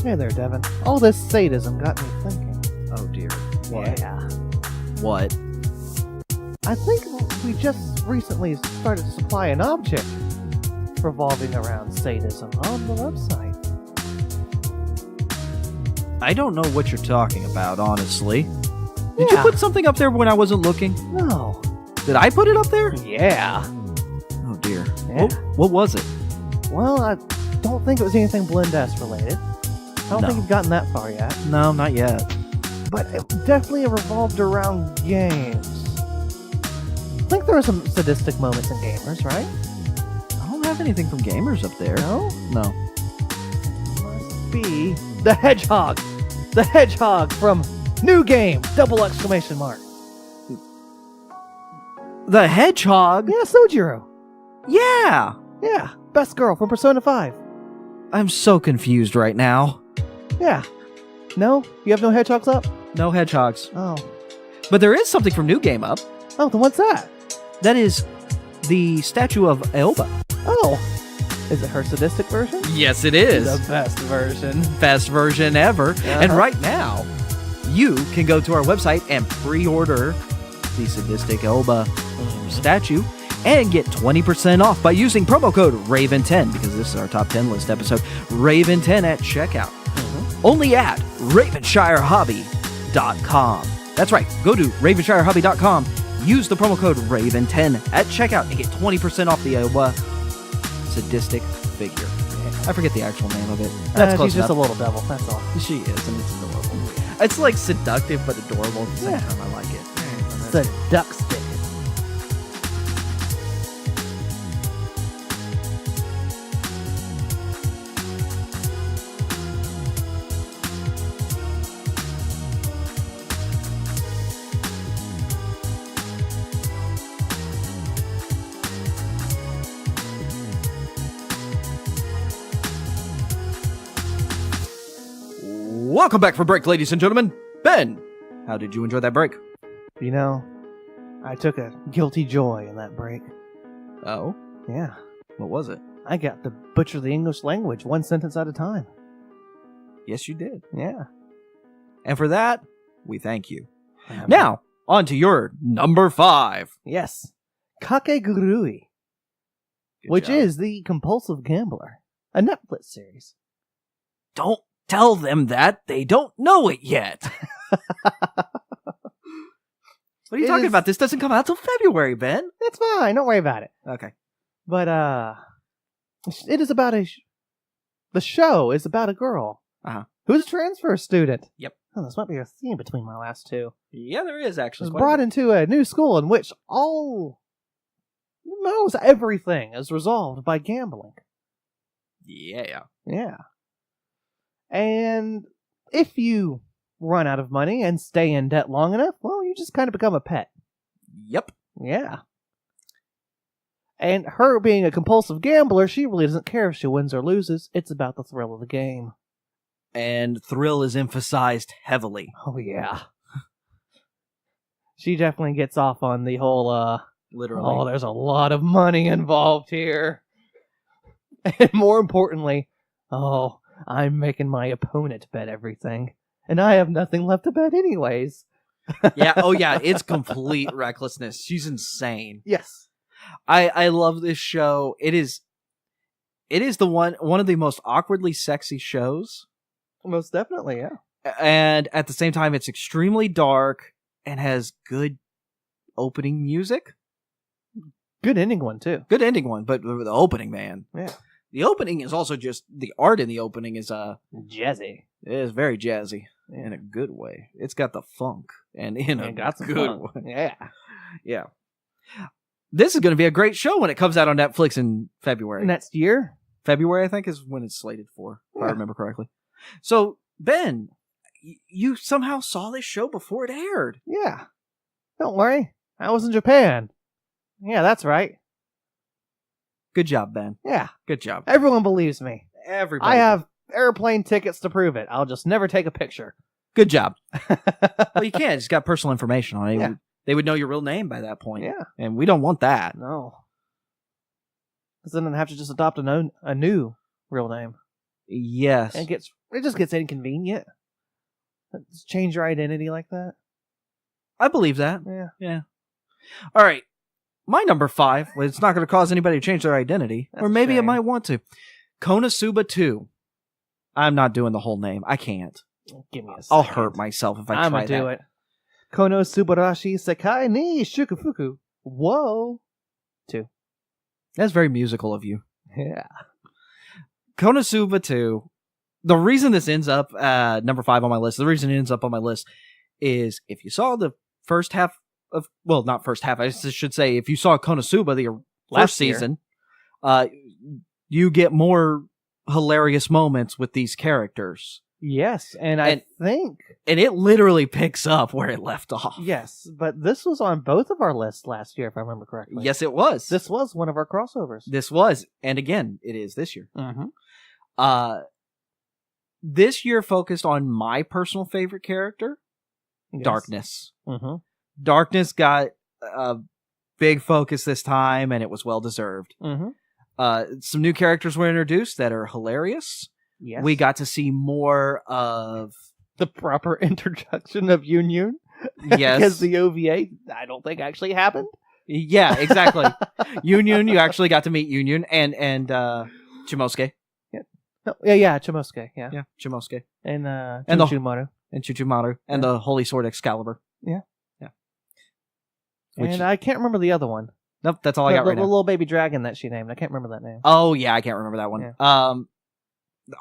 [SPEAKER 2] Hey there, Devin. All this sadism got me thinking.
[SPEAKER 1] Oh dear. What?
[SPEAKER 2] Yeah.
[SPEAKER 1] What?
[SPEAKER 2] I think we just recently started to supply an object revolving around sadism on the website.
[SPEAKER 1] I don't know what you're talking about, honestly. Did
[SPEAKER 2] Yeah.
[SPEAKER 1] you put something up there when I wasn't looking?
[SPEAKER 2] No.
[SPEAKER 1] Did I put it up there?
[SPEAKER 2] Yeah.
[SPEAKER 1] Oh dear.
[SPEAKER 2] Yeah.
[SPEAKER 1] What was it?
[SPEAKER 2] Well, I don't think it was anything Blindess related. I don't
[SPEAKER 1] No.
[SPEAKER 2] think you've gotten that far yet.
[SPEAKER 1] No, not yet.
[SPEAKER 2] But it definitely revolved around games. I think there were some sadistic moments in gamers, right?
[SPEAKER 1] I don't have anything from gamers up there.
[SPEAKER 2] No?
[SPEAKER 1] No.
[SPEAKER 2] Must be the Hedgehog! The Hedgehog from New Game! Double exclamation mark.
[SPEAKER 1] The Hedgehog?
[SPEAKER 2] Yeah, Sojiro.
[SPEAKER 1] Yeah!
[SPEAKER 2] Yeah, best girl from Persona 5.
[SPEAKER 1] I'm so confused right now.
[SPEAKER 2] Yeah. No? You have no hedgehogs up?
[SPEAKER 1] No hedgehogs.
[SPEAKER 2] Oh.
[SPEAKER 1] But there is something from New Game up.
[SPEAKER 2] Oh, then what's that?
[SPEAKER 1] That is the statue of Aoba.
[SPEAKER 2] Oh. Is it her sadistic version?
[SPEAKER 1] Yes, it is.
[SPEAKER 2] The best version.
[SPEAKER 1] Best version ever. And right now, you can go to our website and pre-order the sadistic Aoba statue and get 20% off by using promo code RAVEN10, because this is our top 10 list episode, RAVEN10 at checkout. Only at RavenShireHobby.com. That's right. Go to RavenShireHobby.com, use the promo code RAVEN10 at checkout, and get 20% off the sadistic figure. I forget the actual name of it. That's close
[SPEAKER 2] she's just a
[SPEAKER 1] enough.
[SPEAKER 2] little devil. That's all.
[SPEAKER 1] She is, and it's adorable. It's like seductive but adorable at the same
[SPEAKER 2] Yeah.
[SPEAKER 1] time. I like it.
[SPEAKER 2] It's a duck stick.
[SPEAKER 1] Welcome back from break, ladies and gentlemen. Ben, how did you enjoy that break?
[SPEAKER 2] You know, I took a guilty joy in that break.
[SPEAKER 1] Oh,
[SPEAKER 2] Yeah.
[SPEAKER 1] what was it?
[SPEAKER 2] I got to butcher the English language one sentence at a time.
[SPEAKER 1] Yes, you did.
[SPEAKER 2] Yeah.
[SPEAKER 1] And for that, we thank you. Now, on to your number 5.
[SPEAKER 2] Yes. Kakegurui,
[SPEAKER 1] Good
[SPEAKER 2] which
[SPEAKER 1] job.
[SPEAKER 2] is The Compulsive Gambler, a Netflix series.
[SPEAKER 1] Don't tell them that. They don't know it yet. What are you
[SPEAKER 2] It
[SPEAKER 1] talking
[SPEAKER 2] is-
[SPEAKER 1] about? This doesn't come out till February, Ben.
[SPEAKER 2] It's fine. Don't worry about it.
[SPEAKER 1] Okay.
[SPEAKER 2] But, it is about the show is about a girl
[SPEAKER 1] Uh-huh.
[SPEAKER 2] who's a transfer student.
[SPEAKER 1] Yep.
[SPEAKER 2] Oh, this might be a theme between my last two.
[SPEAKER 1] Yeah, there is actually.
[SPEAKER 2] She's brought into a new school in which almost everything is resolved by gambling.
[SPEAKER 1] Yeah.
[SPEAKER 2] Yeah. And if you run out of money and stay in debt long enough, well, you just kind of become a pet.
[SPEAKER 1] Yep.
[SPEAKER 2] Yeah. And her being a compulsive gambler, she really doesn't care if she wins or loses. It's about the thrill of the game.
[SPEAKER 1] And thrill is emphasized heavily.
[SPEAKER 2] Oh, yeah. She definitely gets off on the whole,
[SPEAKER 1] Literally.
[SPEAKER 2] oh, there's a lot of money involved here. And more importantly, oh, I'm making my opponent bet everything. And I have nothing left to bet anyways.
[SPEAKER 1] Yeah. Oh, yeah. It's complete recklessness. She's insane.
[SPEAKER 2] Yes.
[SPEAKER 1] I love this show. It is the one of the most awkwardly sexy shows.
[SPEAKER 2] Most definitely, yeah.
[SPEAKER 1] And at the same time, it's extremely dark and has good opening music.
[SPEAKER 2] Good ending one, too.
[SPEAKER 1] Good ending one, but the opening, man.
[SPEAKER 2] Yeah.
[SPEAKER 1] The opening is also just the art in the opening is
[SPEAKER 2] Jazzy.
[SPEAKER 1] it is very jazzy
[SPEAKER 2] Yeah.
[SPEAKER 1] in a good way. It's got the funk and in a
[SPEAKER 2] It got some
[SPEAKER 1] good
[SPEAKER 2] fun.
[SPEAKER 1] way.
[SPEAKER 2] Yeah.
[SPEAKER 1] Yeah. This is going to be a great show when it comes out on Netflix in February.
[SPEAKER 2] Next year?
[SPEAKER 1] February, I think, is when it's slated for, if I
[SPEAKER 2] Yeah.
[SPEAKER 1] remember correctly. So, Ben, you somehow saw this show before it aired.
[SPEAKER 2] Yeah. Don't worry. I was in Japan. Yeah, that's right.
[SPEAKER 1] Good job, Ben.
[SPEAKER 2] Yeah.
[SPEAKER 1] Good job.
[SPEAKER 2] Everyone believes me.
[SPEAKER 1] Everybody.
[SPEAKER 2] I have airplane tickets to prove it. I'll just never take a picture.
[SPEAKER 1] Good job. Well, you can't. It's got personal information on it.
[SPEAKER 2] Yeah.
[SPEAKER 1] They would know your real name by that point.
[SPEAKER 2] Yeah.
[SPEAKER 1] And we don't want that.
[SPEAKER 2] No. Because then I'd have to just adopt a new real name.
[SPEAKER 1] Yes.
[SPEAKER 2] And it just gets inconvenient. Just change your identity like that.
[SPEAKER 1] I believe that.
[SPEAKER 2] Yeah.
[SPEAKER 1] Yeah. All right. My number 5, well, it's not going to cause anybody to change their identity.
[SPEAKER 2] That's
[SPEAKER 1] or
[SPEAKER 2] a
[SPEAKER 1] maybe it
[SPEAKER 2] shame.
[SPEAKER 1] might want to. Konosuba 2. I'm not doing the whole name. I can't.
[SPEAKER 2] Give me a second.
[SPEAKER 1] I'll hurt myself if I
[SPEAKER 2] I'm
[SPEAKER 1] try
[SPEAKER 2] gonna do
[SPEAKER 1] that.
[SPEAKER 2] it. Kono Subarashi Sekai ni Shukufuku. Whoa.
[SPEAKER 1] That's very musical of you.
[SPEAKER 2] Yeah.
[SPEAKER 1] Konosuba 2. The reason this ends up number 5 on my list, the reason it ends up on my list is if you saw the first half of, well, not first half, I should say, if you saw Konosuba, the last
[SPEAKER 2] First year.
[SPEAKER 1] season, you get more hilarious moments with these characters.
[SPEAKER 2] Yes, and I think
[SPEAKER 1] And it literally picks up where it left off.
[SPEAKER 2] yes, but this was on both of our lists last year, if I remember correctly.
[SPEAKER 1] Yes, it was.
[SPEAKER 2] This was one of our crossovers.
[SPEAKER 1] This was. And again, it is this year.
[SPEAKER 2] Mm-hmm.
[SPEAKER 1] This year focused on my personal favorite character, Darkness.
[SPEAKER 2] Mm-hmm.
[SPEAKER 1] Darkness got a big focus this time, and it was well deserved.
[SPEAKER 2] Mm-hmm.
[SPEAKER 1] Some new characters were introduced that are hilarious.
[SPEAKER 2] Yes.
[SPEAKER 1] We got to see more of
[SPEAKER 2] the proper introduction of Yun.
[SPEAKER 1] yes,
[SPEAKER 2] Because the OVA, I don't think actually happened.
[SPEAKER 1] yeah, exactly. Union, you actually got to meet Union and Chimosuke.
[SPEAKER 2] No, yeah, Chimosuke, yeah.
[SPEAKER 1] Yeah, Chimosuke
[SPEAKER 2] And
[SPEAKER 1] And the-
[SPEAKER 2] Chuchumaru.
[SPEAKER 1] and Chuchumaru and the Holy Sword Excalibur.
[SPEAKER 2] Yeah.
[SPEAKER 1] Which,
[SPEAKER 2] And I can't remember the other one.
[SPEAKER 1] nope, that's all I got right
[SPEAKER 2] the
[SPEAKER 1] now.
[SPEAKER 2] little baby dragon that she named. I can't remember that name.
[SPEAKER 1] Oh yeah, I can't remember that one.
[SPEAKER 2] Yeah.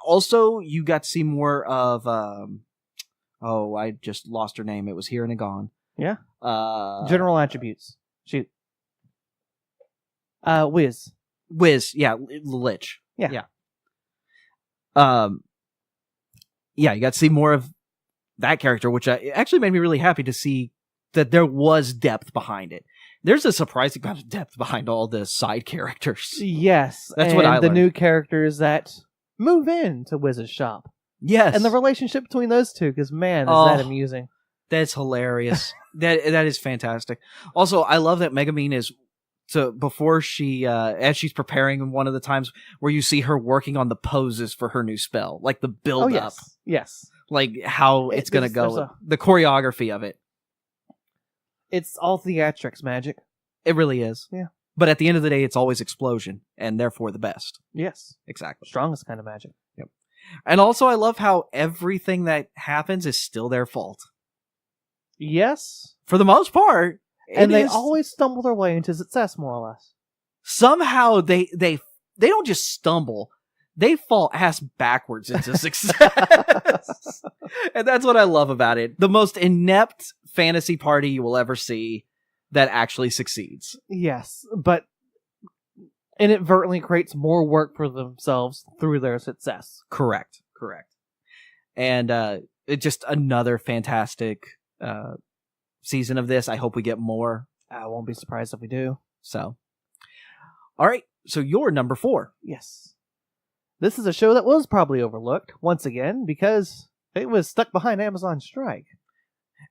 [SPEAKER 1] Also, you got to see more of I just lost her name. It was here and it gone.
[SPEAKER 2] Yeah.
[SPEAKER 1] General
[SPEAKER 2] attributes. Shoot. Wiz.
[SPEAKER 1] Yeah, Lich.
[SPEAKER 2] Yeah.
[SPEAKER 1] Yeah, you got to see more of that character, which actually made me really happy to see that there was depth behind it. There's a surprising amount of depth behind all the side characters.
[SPEAKER 2] Yes.
[SPEAKER 1] That's what I learned.
[SPEAKER 2] The new characters that move into Wiz's shop.
[SPEAKER 1] Yes.
[SPEAKER 2] And the relationship between those two, because man, is that amusing.
[SPEAKER 1] That's hilarious. that is fantastic. Also, I love that Megamine is before she as she's preparing one of the times where you see her working on the poses for her new spell, like the build up.
[SPEAKER 2] Yes.
[SPEAKER 1] Like how it's gonna go. The choreography of it.
[SPEAKER 2] It's all theatrics magic.
[SPEAKER 1] It really is.
[SPEAKER 2] Yeah.
[SPEAKER 1] But at the end of the day, it's always explosion, and therefore the best.
[SPEAKER 2] Yes.
[SPEAKER 1] Exactly.
[SPEAKER 2] Strongest kind of magic.
[SPEAKER 1] Yep. And also, I love how everything that happens is still their fault.
[SPEAKER 2] Yes.
[SPEAKER 1] For the most part.
[SPEAKER 2] And they always stumble their way into success, more or less.
[SPEAKER 1] Somehow, they don't just stumble. They fall ass backwards into success. And that's what I love about it. The most inept fantasy party you will ever see that actually succeeds.
[SPEAKER 2] Yes, but inadvertently creates more work for themselves through their success.
[SPEAKER 1] Correct. And it's just another fantastic season of this. I hope we get more.
[SPEAKER 2] I won't be surprised if we do.
[SPEAKER 1] So, all right. So you're number 4.
[SPEAKER 2] Yes. This is a show that was probably overlooked, once again, because it was stuck behind Amazon Strike.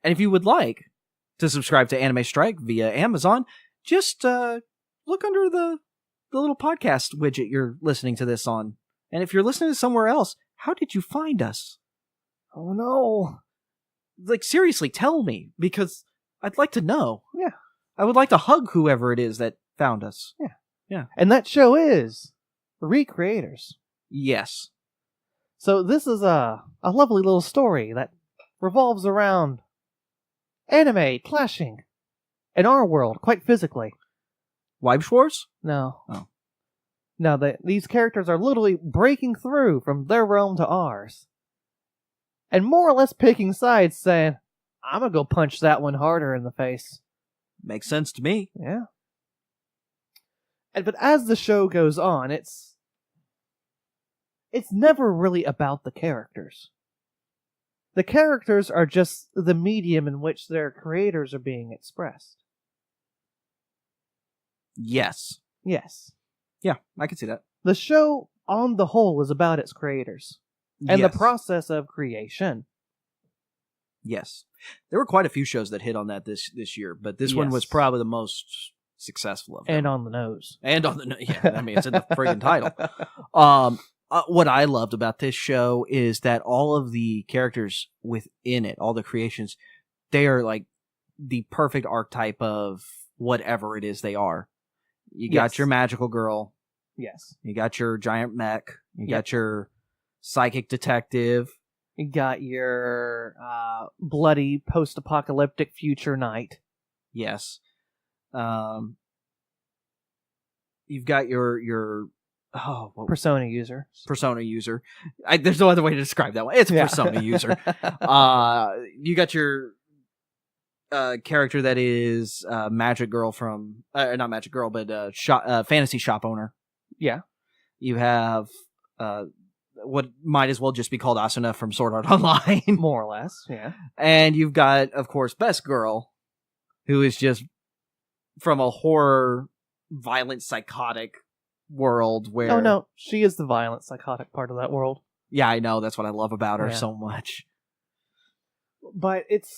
[SPEAKER 1] And if you would like to subscribe to Anime Strike via Amazon, just look under the little podcast widget you're listening to this on. And if you're listening to somewhere else, how did you find us?
[SPEAKER 2] Oh, no.
[SPEAKER 1] Like, seriously, tell me, because I'd like to know.
[SPEAKER 2] Yeah.
[SPEAKER 1] I would like to hug whoever it is that found us.
[SPEAKER 2] Yeah. And that show is Recreators.
[SPEAKER 1] Yes.
[SPEAKER 2] So this is a lovely little story that revolves around anime clashing in our world, quite physically.
[SPEAKER 1] Wives Wars?
[SPEAKER 2] No.
[SPEAKER 1] Oh.
[SPEAKER 2] No, these characters are literally breaking through from their realm to ours. And more or less picking sides, saying, I'm gonna go punch that one harder in the face.
[SPEAKER 1] Makes sense to me.
[SPEAKER 2] Yeah. But as the show goes on, it's never really about the characters. The characters are just the medium in which their creators are being expressed.
[SPEAKER 1] Yes.
[SPEAKER 2] Yes.
[SPEAKER 1] Yeah, I can see that.
[SPEAKER 2] The show, on the whole, is about its creators. And the process of creation.
[SPEAKER 1] Yes. There were quite a few shows that hit on that this year, but this one was probably the most successful of them.
[SPEAKER 2] And on the nose.
[SPEAKER 1] Yeah, I mean, it's in the friggin' title. What I loved about this show is that all of the characters within it, all the creations, they are like the perfect archetype of whatever it is they are. You got your magical girl.
[SPEAKER 2] Yes.
[SPEAKER 1] You got your giant mech. You got your psychic detective.
[SPEAKER 2] You got your bloody post-apocalyptic future knight.
[SPEAKER 1] Yes. You've got your
[SPEAKER 2] persona user.
[SPEAKER 1] Persona user. There's no other way to describe that one. It's a persona user. You got your character that is Magic Girl from not Magic Girl, but fantasy shop owner.
[SPEAKER 2] Yeah.
[SPEAKER 1] You have what might as well just be called Asuna from Sword Art Online.
[SPEAKER 2] More or less, yeah.
[SPEAKER 1] And you've got, of course, Best Girl, who is just from a horror, violent, psychotic world where...
[SPEAKER 2] Oh, no. She is the violent, psychotic part of that world.
[SPEAKER 1] Yeah, I know. That's what I love about her so much.
[SPEAKER 2] But it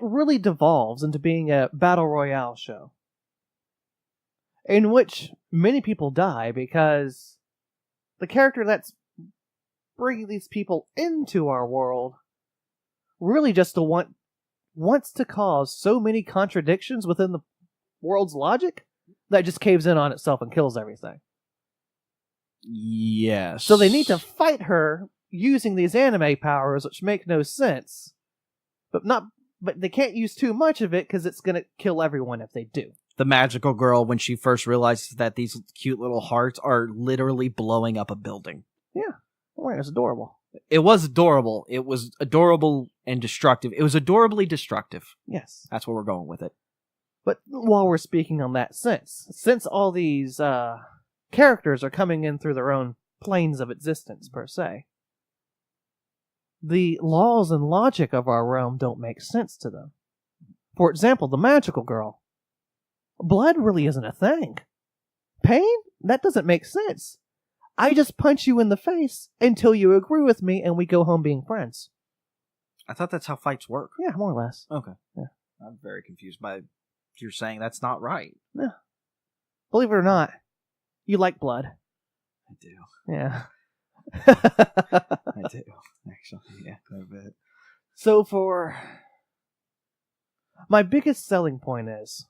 [SPEAKER 2] really devolves into being a battle royale show. In which many people die because the character that's bringing these people into our world really just wants to cause so many contradictions within the world's logic that just caves in on itself and kills everything.
[SPEAKER 1] Yes.
[SPEAKER 2] So they need to fight her using these anime powers, which make no sense. But they can't use too much of it because it's going to kill everyone if they do.
[SPEAKER 1] the magical girl when she first realizes that these cute little hearts are literally blowing up a building.
[SPEAKER 2] Yeah. Oh, it's adorable.
[SPEAKER 1] It was adorable. It was adorable and destructive. It was adorably destructive.
[SPEAKER 2] Yes.
[SPEAKER 1] That's where we're going with it.
[SPEAKER 2] But while we're speaking on that since all these characters are coming in through their own planes of existence, per se, the laws and logic of our realm don't make sense to them. For example, the magical girl. Blood really isn't a thing. Pain? That doesn't make sense. I just punch you in the face until you agree with me and we go home being friends.
[SPEAKER 1] I thought that's how fights work.
[SPEAKER 2] Yeah, more or less.
[SPEAKER 1] Okay.
[SPEAKER 2] Yeah.
[SPEAKER 1] I'm very confused by you're saying that's not right.
[SPEAKER 2] Yeah. Believe it or not, you like blood.
[SPEAKER 1] I do.
[SPEAKER 2] Yeah.
[SPEAKER 1] I do. Actually, yeah, quite a bit.
[SPEAKER 2] So for... my biggest selling point is,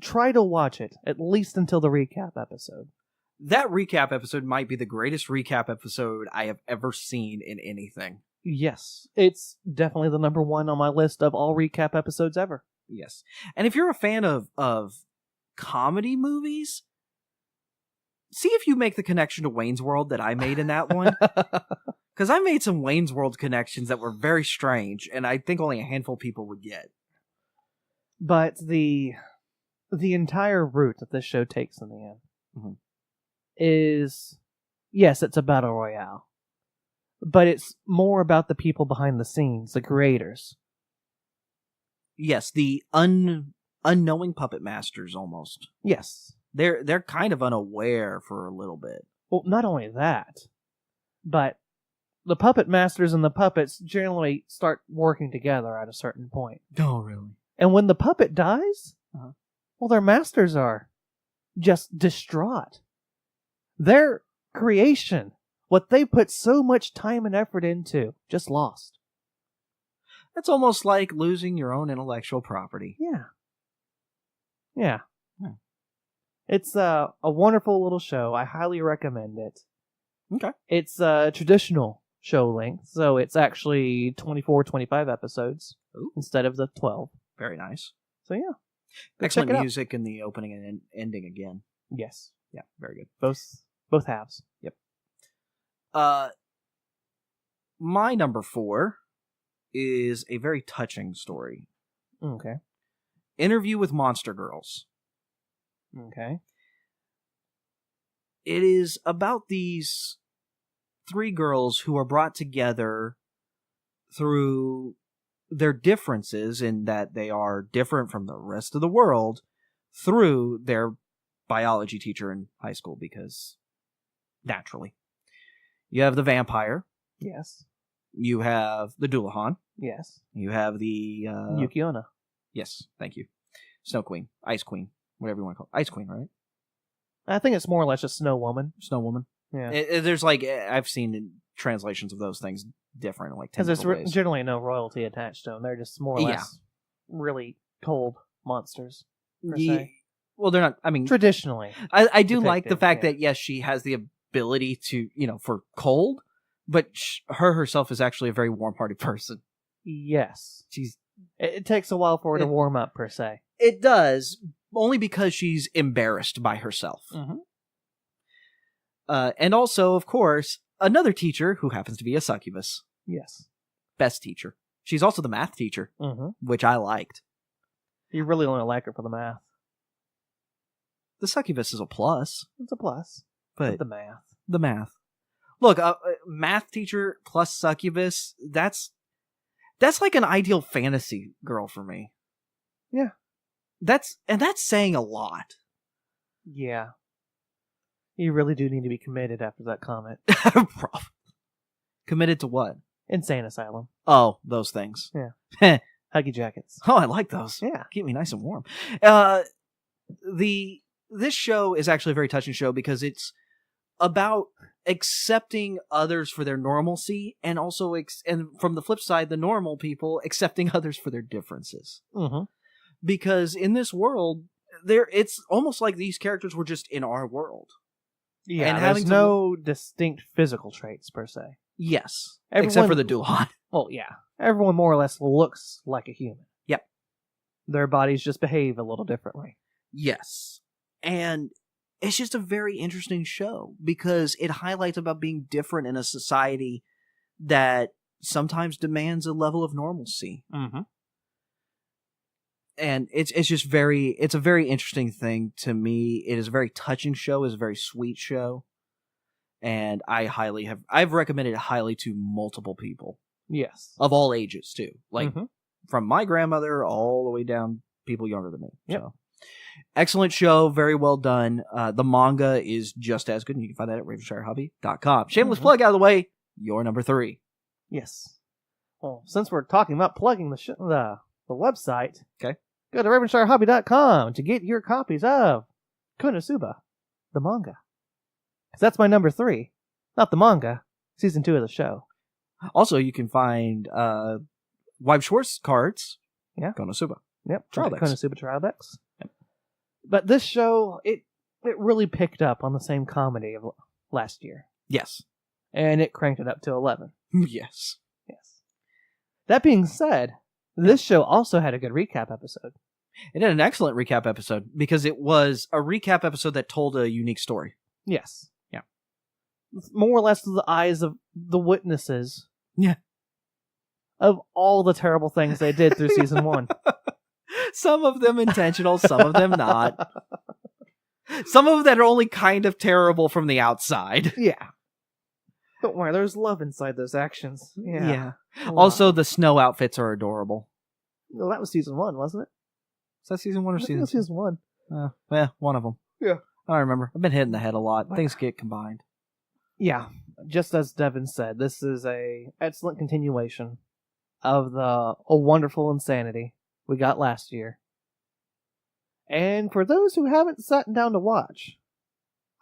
[SPEAKER 2] try to watch it, at least until the recap episode.
[SPEAKER 1] That recap episode might be the greatest recap episode I have ever seen in anything.
[SPEAKER 2] Yes. It's definitely the number one on my list of all recap episodes ever.
[SPEAKER 1] Yes. And if you're a fan of comedy movies, see if you make the connection to Wayne's World that I made in that one. Because I made some Wayne's World connections that were very strange, and I think only a handful of people would get.
[SPEAKER 2] But the entire route that this show takes in the end is, yes, it's a battle royale. But it's more about the people behind the scenes, the creators.
[SPEAKER 1] Yes, the unknowing puppet masters almost.
[SPEAKER 2] Yes.
[SPEAKER 1] They're kind of unaware for a little bit.
[SPEAKER 2] Well, not only that, but the puppet masters and the puppets generally start working together at a certain point.
[SPEAKER 1] Oh, really?
[SPEAKER 2] And when the puppet dies, well, their masters are just distraught. Their creation, what they put so much time and effort into, just lost.
[SPEAKER 1] It's almost like losing your own intellectual property.
[SPEAKER 2] Yeah. Yeah. It's a wonderful little show. I highly recommend it.
[SPEAKER 1] Okay.
[SPEAKER 2] It's a traditional show length, so it's actually 24, 25 episodes instead of the 12.
[SPEAKER 1] Very nice.
[SPEAKER 2] So yeah.
[SPEAKER 1] Excellent music in the opening and ending again.
[SPEAKER 2] Yes.
[SPEAKER 1] Yeah, very good.
[SPEAKER 2] Both halves.
[SPEAKER 1] Yep. My number 4 is a very touching story.
[SPEAKER 2] Okay.
[SPEAKER 1] Interview with Monster Girls.
[SPEAKER 2] Okay.
[SPEAKER 1] It is about these 3 girls who are brought together through their differences in that they are different from the rest of the world through their biology teacher in high school, because naturally. You have the vampire.
[SPEAKER 2] Yes.
[SPEAKER 1] You have the Doulahan.
[SPEAKER 2] Yes.
[SPEAKER 1] You have the...
[SPEAKER 2] Yuki Onna.
[SPEAKER 1] Yes, thank you. Snow Queen. Ice Queen. Whatever you want to call it. Ice Queen, right?
[SPEAKER 2] I think it's more or less just Snow Woman.
[SPEAKER 1] Snow Woman.
[SPEAKER 2] Yeah.
[SPEAKER 1] There's like... I've seen translations of those things different, like 10
[SPEAKER 2] because there's
[SPEAKER 1] ways.
[SPEAKER 2] generally no royalty attached to them. They're just more or less really cold monsters, per se.
[SPEAKER 1] Well, they're not... I mean...
[SPEAKER 2] Traditionally.
[SPEAKER 1] I do like the fact that, yes, she has the ability to, for cold, but her herself is actually a very warm-hearted person.
[SPEAKER 2] Yes.
[SPEAKER 1] She's...
[SPEAKER 2] It takes a while for her to warm up, per se.
[SPEAKER 1] It does, only because she's embarrassed by herself.
[SPEAKER 2] Mm-hmm.
[SPEAKER 1] And also, of course, another teacher who happens to be a succubus.
[SPEAKER 2] Yes.
[SPEAKER 1] Best teacher. She's also the math teacher, which I liked.
[SPEAKER 2] You really only like her for the math.
[SPEAKER 1] The succubus is a plus.
[SPEAKER 2] It's a plus.
[SPEAKER 1] But
[SPEAKER 2] the math.
[SPEAKER 1] The math. Look, math teacher plus succubus, that's like an ideal fantasy girl for me.
[SPEAKER 2] Yeah.
[SPEAKER 1] That's saying a lot.
[SPEAKER 2] Yeah. You really do need to be committed after that comment.
[SPEAKER 1] Committed to what?
[SPEAKER 2] Insane asylum.
[SPEAKER 1] Oh, those things.
[SPEAKER 2] Yeah. Huggy jackets.
[SPEAKER 1] Oh, I like those.
[SPEAKER 2] Yeah.
[SPEAKER 1] Keep me nice and warm. This show is actually a very touching show because it's about accepting others for their normalcy, and also and from the flip side, the normal people accepting others for their differences.
[SPEAKER 2] Mm-hmm. Because
[SPEAKER 1] in this world, it's almost like these characters were just in our world.
[SPEAKER 2] Yeah, and there's no distinct physical traits, per se.
[SPEAKER 1] Yes. Except for the Doulahan.
[SPEAKER 2] Well, yeah. Everyone more or less looks like a human.
[SPEAKER 1] Yep.
[SPEAKER 2] Their bodies just behave a little differently.
[SPEAKER 1] Yes. And it's just a very interesting show because it highlights about being different in a society that sometimes demands a level of normalcy.
[SPEAKER 2] Mm-hmm.
[SPEAKER 1] And it's a very interesting thing to me. It is a very touching show. It's a very sweet show. And I've recommended it highly to multiple people.
[SPEAKER 2] Yes.
[SPEAKER 1] Of all ages, too. Like,
[SPEAKER 2] Mm-hmm.
[SPEAKER 1] from my grandmother all the way down people younger than me.
[SPEAKER 2] Yep.
[SPEAKER 1] So, excellent show. Very well done. The manga is just as good. And you can find that at ravenshireHobby.com. Shameless plug out of the way. Your number 3.
[SPEAKER 2] Yes. Well, since we're talking about plugging the website,
[SPEAKER 1] okay,
[SPEAKER 2] go to RavenshireHobby.com to get your copies of Konosuba, the manga. Because that's my number 3. Not the manga, season 2 of the show.
[SPEAKER 1] Also, you can find Wibe Schwartz cards.
[SPEAKER 2] Yeah.
[SPEAKER 1] Konosuba.
[SPEAKER 2] Yep.
[SPEAKER 1] Trial decks.
[SPEAKER 2] Konosuba trial decks. Yep. But this show, it really picked up on the same comedy of last year.
[SPEAKER 1] Yes.
[SPEAKER 2] And it cranked it up to 11.
[SPEAKER 1] Yes.
[SPEAKER 2] Yes. That being said, this show also had a good recap episode.
[SPEAKER 1] It had an excellent recap episode because it was a recap episode that told a unique story.
[SPEAKER 2] Yes.
[SPEAKER 1] Yeah.
[SPEAKER 2] More or less through the eyes of the witnesses.
[SPEAKER 1] Yeah.
[SPEAKER 2] Of all the terrible things they did through season 1.
[SPEAKER 1] Some of them intentional, some of them not. Some of them that are only kind of terrible from the outside.
[SPEAKER 2] Yeah. Don't worry, there's love inside those actions. Yeah.
[SPEAKER 1] Also, the snow outfits are adorable.
[SPEAKER 2] Well, that was season 1, wasn't it?
[SPEAKER 1] Is that season 1 or season 2?
[SPEAKER 2] Season 1.
[SPEAKER 1] One of them.
[SPEAKER 2] Yeah.
[SPEAKER 1] I don't remember. I've been hitting the head a lot. Things get combined.
[SPEAKER 2] Yeah. Just as Devin said, this is a excellent continuation of a wonderful insanity we got last year. And for those who haven't sat down to watch,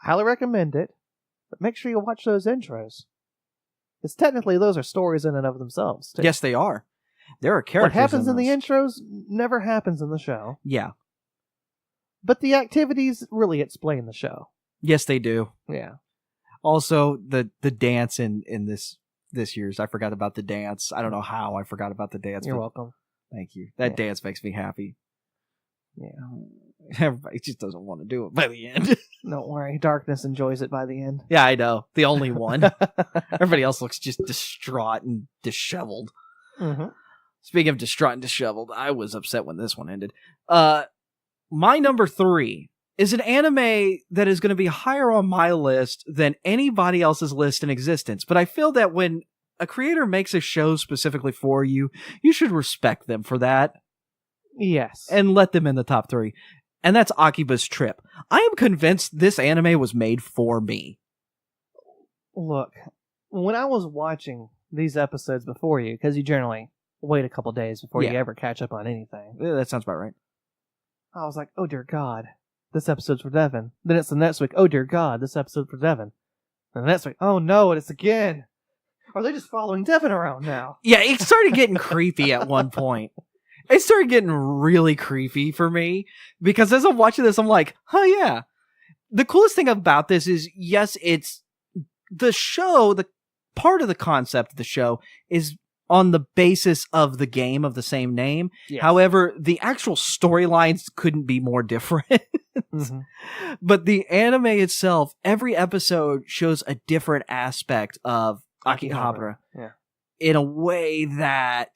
[SPEAKER 2] I highly recommend it, but make sure you watch those intros. Because technically those are stories in and of themselves, too.
[SPEAKER 1] Yes, they are. There are characters.
[SPEAKER 2] What happens in the intros never happens in the show.
[SPEAKER 1] Yeah.
[SPEAKER 2] But the activities really explain the show.
[SPEAKER 1] Yes, they do.
[SPEAKER 2] Yeah.
[SPEAKER 1] Also, the dance in this year's, I forgot about the dance. I don't know how I forgot about the dance.
[SPEAKER 2] You're welcome.
[SPEAKER 1] Thank you. That dance makes me happy.
[SPEAKER 2] Yeah.
[SPEAKER 1] Everybody just doesn't want to do it by the end.
[SPEAKER 2] Don't worry. Darkness enjoys it by the end.
[SPEAKER 1] Yeah, I know. The only one. Everybody else looks just distraught and disheveled.
[SPEAKER 2] Mm-hmm.
[SPEAKER 1] Speaking of distraught and disheveled, I was upset when this one ended. My number 3 is an anime that is going to be higher on my list than anybody else's list in existence. But I feel that when a creator makes a show specifically for you, you should respect them for that.
[SPEAKER 2] Yes.
[SPEAKER 1] And let them in the top 3. And that's Akiba's Trip. I am convinced this anime was made for me.
[SPEAKER 2] Look, when I was watching these episodes before you, because you generally wait a couple days before you ever catch up on anything.
[SPEAKER 1] Yeah, that sounds about right.
[SPEAKER 2] I was like, oh dear God, this episode's for Devin. Then it's the next week, oh dear God, this episode's for Devin. And the next week, oh no, it's again. Are they just following Devin around now?
[SPEAKER 1] Yeah, it started getting creepy at one point. It started getting really creepy for me because as I'm watching this, I'm like, oh yeah. The coolest thing about this is, yes, it's the show, the part of the concept of the show is on the basis of the game of the same name.
[SPEAKER 2] Yes.
[SPEAKER 1] However, the actual storylines couldn't be more different.
[SPEAKER 2] Mm-hmm.
[SPEAKER 1] But the anime itself, every episode shows a different aspect of Akihabara.
[SPEAKER 2] Yeah.
[SPEAKER 1] In a way that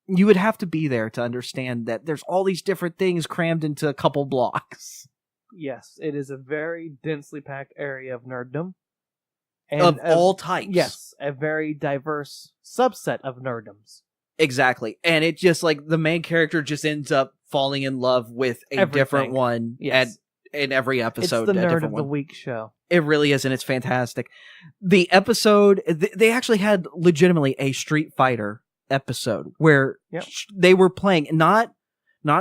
[SPEAKER 1] you would have to be there to understand that there's all these different things crammed into a couple blocks.
[SPEAKER 2] Yes, it is a very densely packed area of nerddom.
[SPEAKER 1] Of all types.
[SPEAKER 2] Yes, a very diverse subset of nerddoms.
[SPEAKER 1] Exactly. And it just, like, the main character just ends up falling in love with a different one in every episode.
[SPEAKER 2] It's the Nerd of the Week show.
[SPEAKER 1] It really is, and it's fantastic. The episode, they actually had legitimately a Street Fighter episode where they were playing, not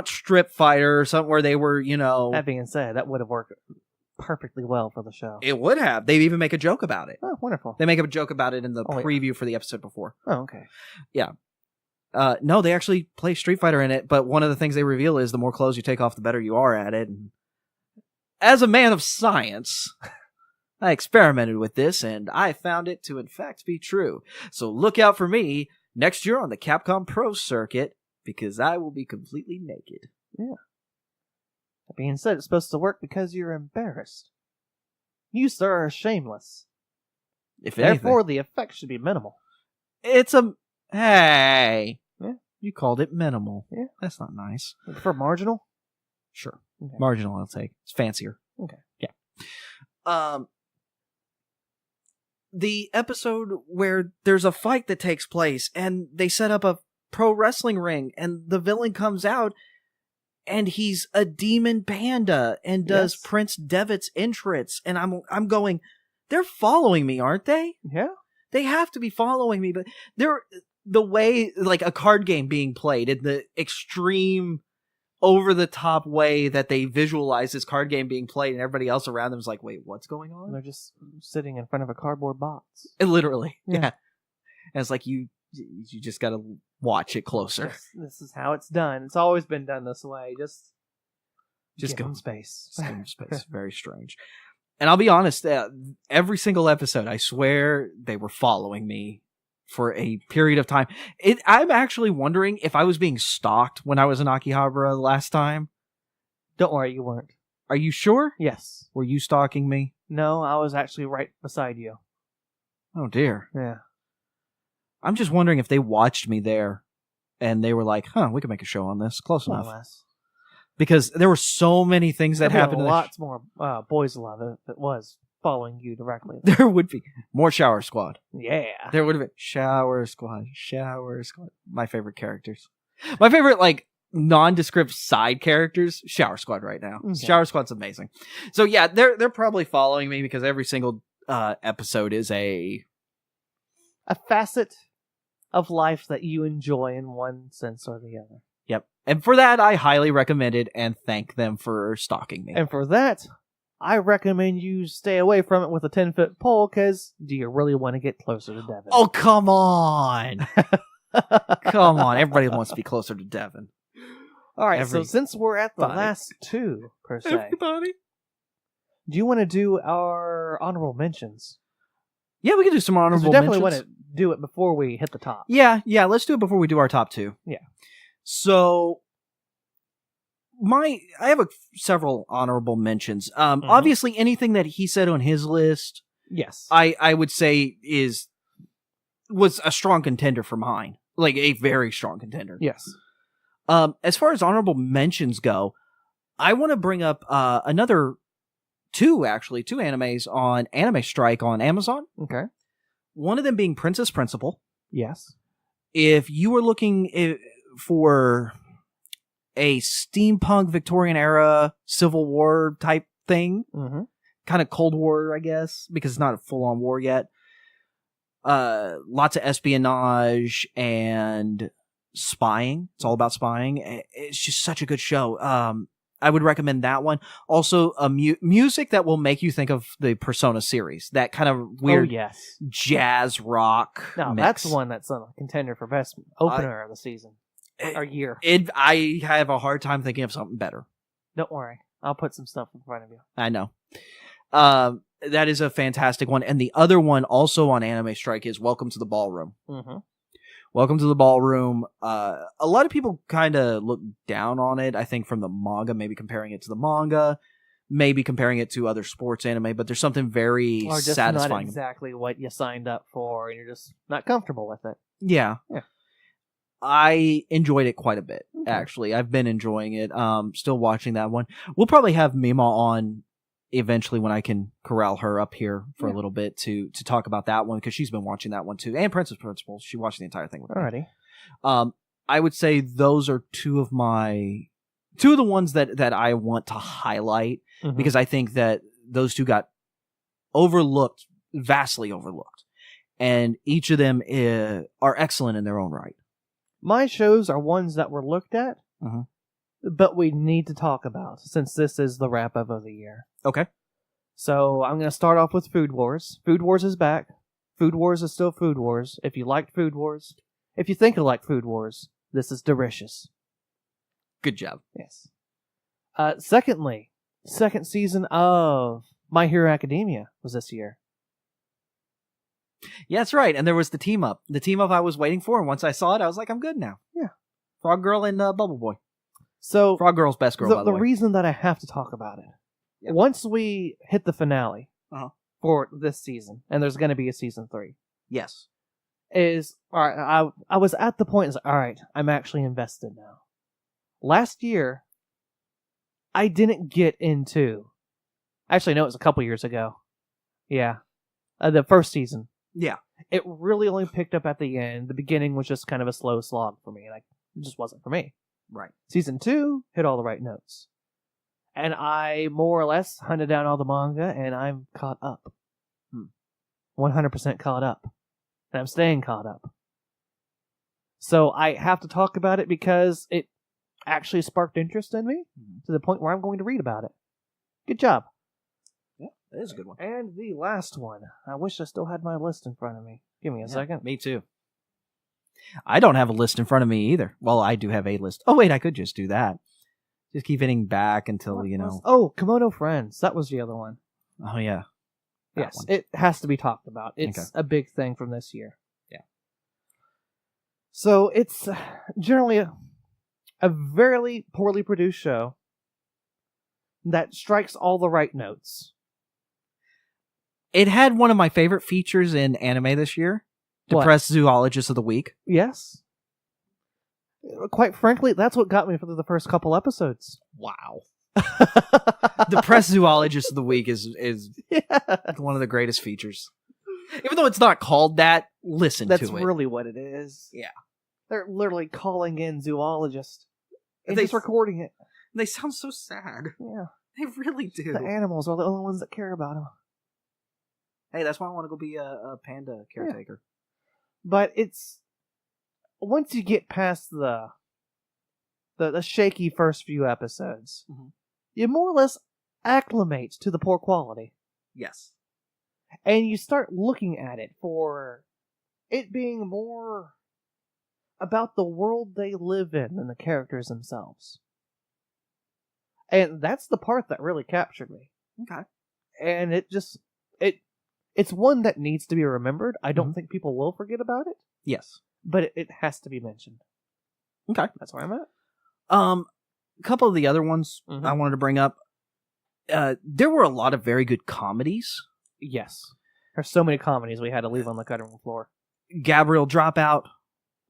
[SPEAKER 1] Strip Fighter or something where they were,
[SPEAKER 2] That being said, that would have worked perfectly well for the show.
[SPEAKER 1] It would have. They even make a joke about it.
[SPEAKER 2] Oh, wonderful.
[SPEAKER 1] They make a joke about it in the preview for the episode before.
[SPEAKER 2] Oh, okay.
[SPEAKER 1] Yeah. No, they actually play Street Fighter in it, but one of the things they reveal is the more clothes you take off, the better you are at it. And as a man of science, I experimented with this, and I found it to in fact be true. So look out for me next year on the Capcom Pro Circuit, because I will be completely naked.
[SPEAKER 2] Yeah. That being said, it's supposed to work because you're embarrassed. You, sir, are shameless.
[SPEAKER 1] If anything,
[SPEAKER 2] Therefore, the effect should be minimal.
[SPEAKER 1] it's a hey.
[SPEAKER 2] Yeah.
[SPEAKER 1] You called it minimal.
[SPEAKER 2] Yeah.
[SPEAKER 1] That's not nice.
[SPEAKER 2] For marginal?
[SPEAKER 1] Sure.
[SPEAKER 2] Okay.
[SPEAKER 1] Marginal, I'll take. It's fancier.
[SPEAKER 2] Okay.
[SPEAKER 1] Yeah. The episode where there's a fight that takes place and they set up a pro wrestling ring and the villain comes out and he's a demon panda and does
[SPEAKER 2] Yes.
[SPEAKER 1] Prince Devitt's entrance, and I'm going, they're following me, aren't they?
[SPEAKER 2] Yeah.
[SPEAKER 1] They have to be following me, but they're the way, like a card game being played in the extreme over the top way that they visualize this card game being played, and everybody else around them is like, wait, what's going on?
[SPEAKER 2] They're just sitting in front of a cardboard box.
[SPEAKER 1] Literally.
[SPEAKER 2] Yeah.
[SPEAKER 1] Yeah. And it's like you just gotta watch it closer.
[SPEAKER 2] This is how it's done. It's always been done this way. Just
[SPEAKER 1] Just
[SPEAKER 2] give
[SPEAKER 1] go
[SPEAKER 2] them space.
[SPEAKER 1] Just give them space. Very strange. And I'll be honest, every single episode, I swear they were following me for a period of time. I'm actually wondering if I was being stalked when I was in Akihabara last time.
[SPEAKER 2] Don't worry, you weren't.
[SPEAKER 1] Are you sure?
[SPEAKER 2] Yes.
[SPEAKER 1] Were you stalking me?
[SPEAKER 2] No, I was actually right beside you.
[SPEAKER 1] Oh dear.
[SPEAKER 2] Yeah.
[SPEAKER 1] I'm just wondering if they watched me there and they were like, huh, we can make a show on this. Close
[SPEAKER 2] More or
[SPEAKER 1] enough.
[SPEAKER 2] less.
[SPEAKER 1] Because there were so many things that happened.
[SPEAKER 2] Lots more boys love it if it was following you directly.
[SPEAKER 1] There would be more Shower Squad.
[SPEAKER 2] Yeah.
[SPEAKER 1] There would have been Shower Squad. My favorite characters. My favorite, like, nondescript side characters, Shower Squad right now.
[SPEAKER 2] Okay.
[SPEAKER 1] Shower Squad's amazing. So yeah, they're probably following me because every single episode is a
[SPEAKER 2] facet of life that you enjoy in one sense or the other.
[SPEAKER 1] Yep. And for that, I highly recommend it and thank them for stalking me.
[SPEAKER 2] And for that, I recommend you stay away from it with a 10-foot pole, because do you really want to get closer to Devin?
[SPEAKER 1] Oh, come on. Come on. Everybody wants to be closer to Devin.
[SPEAKER 2] All right, so since we're at the last two, per se,
[SPEAKER 1] Everybody.
[SPEAKER 2] do you want to do our honorable mentions?
[SPEAKER 1] Yeah, we can do some
[SPEAKER 2] 'Cause
[SPEAKER 1] honorable
[SPEAKER 2] we definitely
[SPEAKER 1] mentions.
[SPEAKER 2] want to do it before we hit the top.
[SPEAKER 1] Yeah, let's do it before we do our top two.
[SPEAKER 2] Yeah.
[SPEAKER 1] So, I have several honorable mentions. Obviously, anything that he said on his list,
[SPEAKER 2] Yes.
[SPEAKER 1] I would say was a strong contender for mine. Like, a very strong contender.
[SPEAKER 2] Yes.
[SPEAKER 1] As far as honorable mentions go, I want to bring up another two animes on Anime Strike on Amazon.
[SPEAKER 2] Okay.
[SPEAKER 1] One of them being Princess Principal.
[SPEAKER 2] Yes.
[SPEAKER 1] If you were looking for a steampunk Victorian era Civil War type thing, kind of Cold War, I guess, because it's not a full-on war yet. Lots of espionage and spying. It's all about spying. It's just such a good show. I would recommend that one. Also, music that will make you think of the Persona series. That kind of weird jazz rock
[SPEAKER 2] Now,
[SPEAKER 1] mix.
[SPEAKER 2] that's one that's a contender for best opener of the season. Or year.
[SPEAKER 1] I have a hard time thinking of something better.
[SPEAKER 2] Don't worry. I'll put some stuff in front of you.
[SPEAKER 1] I know. That is a fantastic one. And the other one also on Anime Strike is Welcome to the Ballroom. Welcome to the Ballroom. A lot of people kind of look down on it, I think, from the manga, maybe comparing it to the manga, maybe comparing it to other sports anime, but there's something very
[SPEAKER 2] or just
[SPEAKER 1] satisfying.
[SPEAKER 2] Not exactly what you signed up for, and you're just not comfortable with it.
[SPEAKER 1] Yeah. I enjoyed it quite a bit, actually. I've been enjoying it. Still watching that one. We'll probably have Mima on eventually when I can corral her up here for a little bit to talk about that one, because she's been watching that one too. And Princess Principal. She watched the entire thing with me.
[SPEAKER 2] Alrighty.
[SPEAKER 1] I would say those are two of the ones that I want to highlight, because I think that those two got overlooked, vastly overlooked. And each of them are excellent in their own right.
[SPEAKER 2] My shows are ones that were looked at, but we need to talk about, since this is the wrap-up of the year.
[SPEAKER 1] Okay.
[SPEAKER 2] So I'm going to start off with Food Wars. Food Wars is back. Food Wars is still Food Wars. If you liked Food Wars, if you think you like Food Wars, this is delicious.
[SPEAKER 1] Good job.
[SPEAKER 2] Yes. Secondly, second season of My Hero Academia was this year.
[SPEAKER 1] Yeah, that's right. And there was the team up. The team up I was waiting for, and once I saw it, I was like, I'm good now.
[SPEAKER 2] Yeah.
[SPEAKER 1] Frog Girl and Bubble Boy.
[SPEAKER 2] So
[SPEAKER 1] Frog Girl's best girl, by the
[SPEAKER 2] the
[SPEAKER 1] way.
[SPEAKER 2] reason that I have to talk about it,
[SPEAKER 1] Yep.
[SPEAKER 2] once we hit the finale
[SPEAKER 1] Uh-huh.
[SPEAKER 2] for this season, and there's going to be a season 3,
[SPEAKER 1] Yes.
[SPEAKER 2] is all right. I was at the point. All right, I'm actually invested now. Last year, I didn't get into. Actually, no, it was a couple years ago. Yeah, the first season.
[SPEAKER 1] Yeah.
[SPEAKER 2] It really only picked up at the end. The beginning was just kind of a slow slog for me. Like, it just wasn't for me.
[SPEAKER 1] Right.
[SPEAKER 2] Season 2 hit all the right notes. And I more or less hunted down all the manga, and I'm caught up. 100% caught up. And I'm staying caught up. So I have to talk about it because it actually sparked interest in me to the point where I'm going to read about it. Good job.
[SPEAKER 1] Yeah, that is a good one.
[SPEAKER 2] And the last one. I wish I still had my list in front of me. Give me a second.
[SPEAKER 1] Me too. I don't have a list in front of me either. Well, I do have a list. Oh, wait, I could just do that. Just keep hitting back until,
[SPEAKER 2] Oh, Kimono Friends. That was the other one.
[SPEAKER 1] Oh, yeah.
[SPEAKER 2] Yes, it has to be talked about. It's
[SPEAKER 1] Okay.
[SPEAKER 2] a big thing from this year.
[SPEAKER 1] Yeah.
[SPEAKER 2] So it's generally a very poorly produced show that strikes all the right notes.
[SPEAKER 1] It had one of my favorite features in anime this year.
[SPEAKER 2] What?
[SPEAKER 1] Depressed Zoologist of the Week.
[SPEAKER 2] Yes. Quite frankly, that's what got me for the first couple episodes.
[SPEAKER 1] Wow. Depressed Zoologist of the Week is
[SPEAKER 2] Yeah.
[SPEAKER 1] one of the greatest features. Even though it's not called that, listen
[SPEAKER 2] That's
[SPEAKER 1] to it.
[SPEAKER 2] really what it is.
[SPEAKER 1] Yeah.
[SPEAKER 2] They're literally calling in zoologists and
[SPEAKER 1] They-
[SPEAKER 2] just recording it.
[SPEAKER 1] They sound so sad.
[SPEAKER 2] Yeah.
[SPEAKER 1] They really do.
[SPEAKER 2] The animals are the only ones that care about them.
[SPEAKER 1] Hey, that's why I want to go be a panda caretaker.
[SPEAKER 2] But it's once you get past the shaky first few episodes, you more or less acclimate to the poor quality,
[SPEAKER 1] Yes.
[SPEAKER 2] and you start looking at it for it being more about the world they live in than the characters themselves. And that's the part that really captured me.
[SPEAKER 1] Okay.
[SPEAKER 2] And it's one that needs to be remembered. I don't think people will forget about it,
[SPEAKER 1] Yes.
[SPEAKER 2] but it has to be mentioned.
[SPEAKER 1] Okay.
[SPEAKER 2] That's where I'm at.
[SPEAKER 1] A couple of the other ones I wanted to bring up. There were a lot of very good comedies.
[SPEAKER 2] Yes. There's so many comedies we had to leave on the cutting room floor.
[SPEAKER 1] Gabriel Dropout,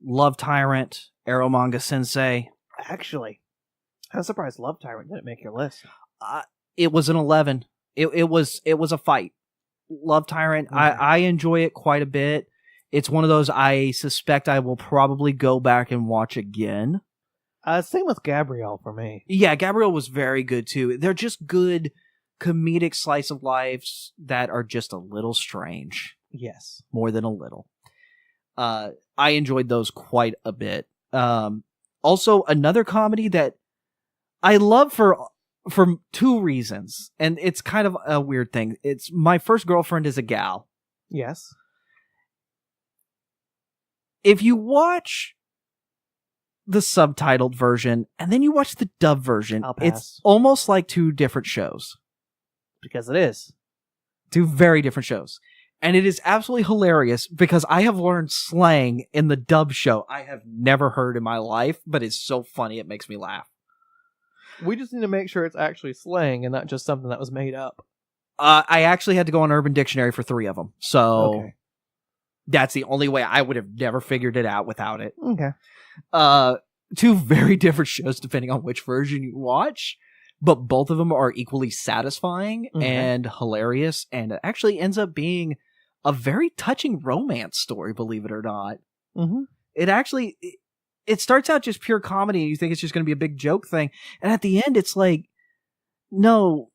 [SPEAKER 1] Love Tyrant, Arrow Manga Sensei.
[SPEAKER 2] Actually, I'm surprised Love Tyrant didn't make your list.
[SPEAKER 1] It was an 11. It was a fight. Love Tyrant. I enjoy it quite a bit. It's one of those I suspect I will probably go back and watch again.
[SPEAKER 2] Same with Gabrielle for me.
[SPEAKER 1] Yeah, Gabrielle was very good too. They're just good comedic slice of lives that are just a little strange.
[SPEAKER 2] Yes.
[SPEAKER 1] More than a little. I enjoyed those quite a bit. Also, another comedy that I love for two reasons, and it's kind of a weird thing. It's My First Girlfriend is a Gal.
[SPEAKER 2] Yes.
[SPEAKER 1] If you watch the subtitled version and then you watch the dub version,
[SPEAKER 2] I'll pass.
[SPEAKER 1] it's almost like two different shows.
[SPEAKER 2] Because it is.
[SPEAKER 1] Two very different shows. And it is absolutely hilarious because I have learned slang in the dub show I have never heard in my life, but it's so funny it makes me laugh.
[SPEAKER 2] We just need to make sure it's actually slang and not just something that was made up.
[SPEAKER 1] I actually had to go on Urban Dictionary for 3 of them. So
[SPEAKER 2] Okay.
[SPEAKER 1] that's the only way. I would have never figured it out without it.
[SPEAKER 2] Okay.
[SPEAKER 1] Two very different shows depending on which version you watch, but both of them are equally satisfying and hilarious, and it actually ends up being a very touching romance story, believe it or not.
[SPEAKER 2] Mm-hmm.
[SPEAKER 1] It actually, it starts out just pure comedy, and you think it's just going to be a big joke thing, and at the end it's like, no,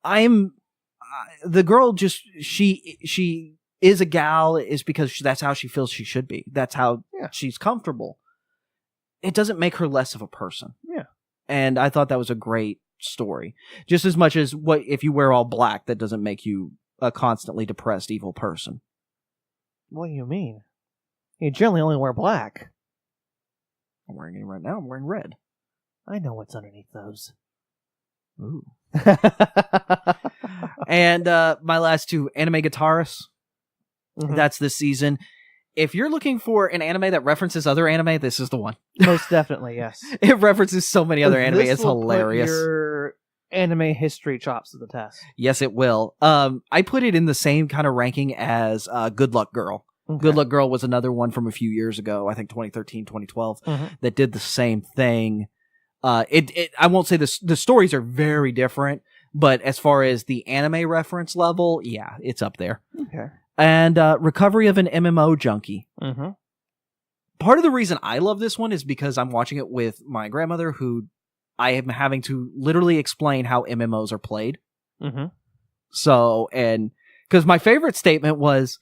[SPEAKER 1] the girl just, she is a gal is because that's how she feels she should be. That's how she's comfortable. It doesn't make her less of a person.
[SPEAKER 2] Yeah.
[SPEAKER 1] And I thought that was a great story. Just as much as if you wear all black, that doesn't make you a constantly depressed, evil person.
[SPEAKER 2] What do you mean? You generally only wear black.
[SPEAKER 1] I'm wearing it right now. I'm wearing red.
[SPEAKER 2] I know what's underneath those.
[SPEAKER 1] Ooh. And my last two, Anime Guitarist. That's this season. if you're looking for an anime that references other anime, this is the one.
[SPEAKER 2] Most definitely, yes.
[SPEAKER 1] It references so many other anime. It's hilarious.
[SPEAKER 2] Put your anime history chops to the test.
[SPEAKER 1] Yes, it will. I put it in the same kind of ranking as Good Luck Girl.
[SPEAKER 2] Okay.
[SPEAKER 1] Good Luck Girl was another one from a few years ago, I think 2013, 2012, that did the same thing. I won't say the stories are very different, but as far as the anime reference level, yeah, it's up there.
[SPEAKER 2] Okay.
[SPEAKER 1] And Recovery of an MMO Junkie.
[SPEAKER 2] Mm-hmm.
[SPEAKER 1] Part of the reason I love this one is because I'm watching it with my grandmother, who I am having to literally explain how MMOs are played.
[SPEAKER 2] Mm-hmm.
[SPEAKER 1] So, and because my favorite statement was,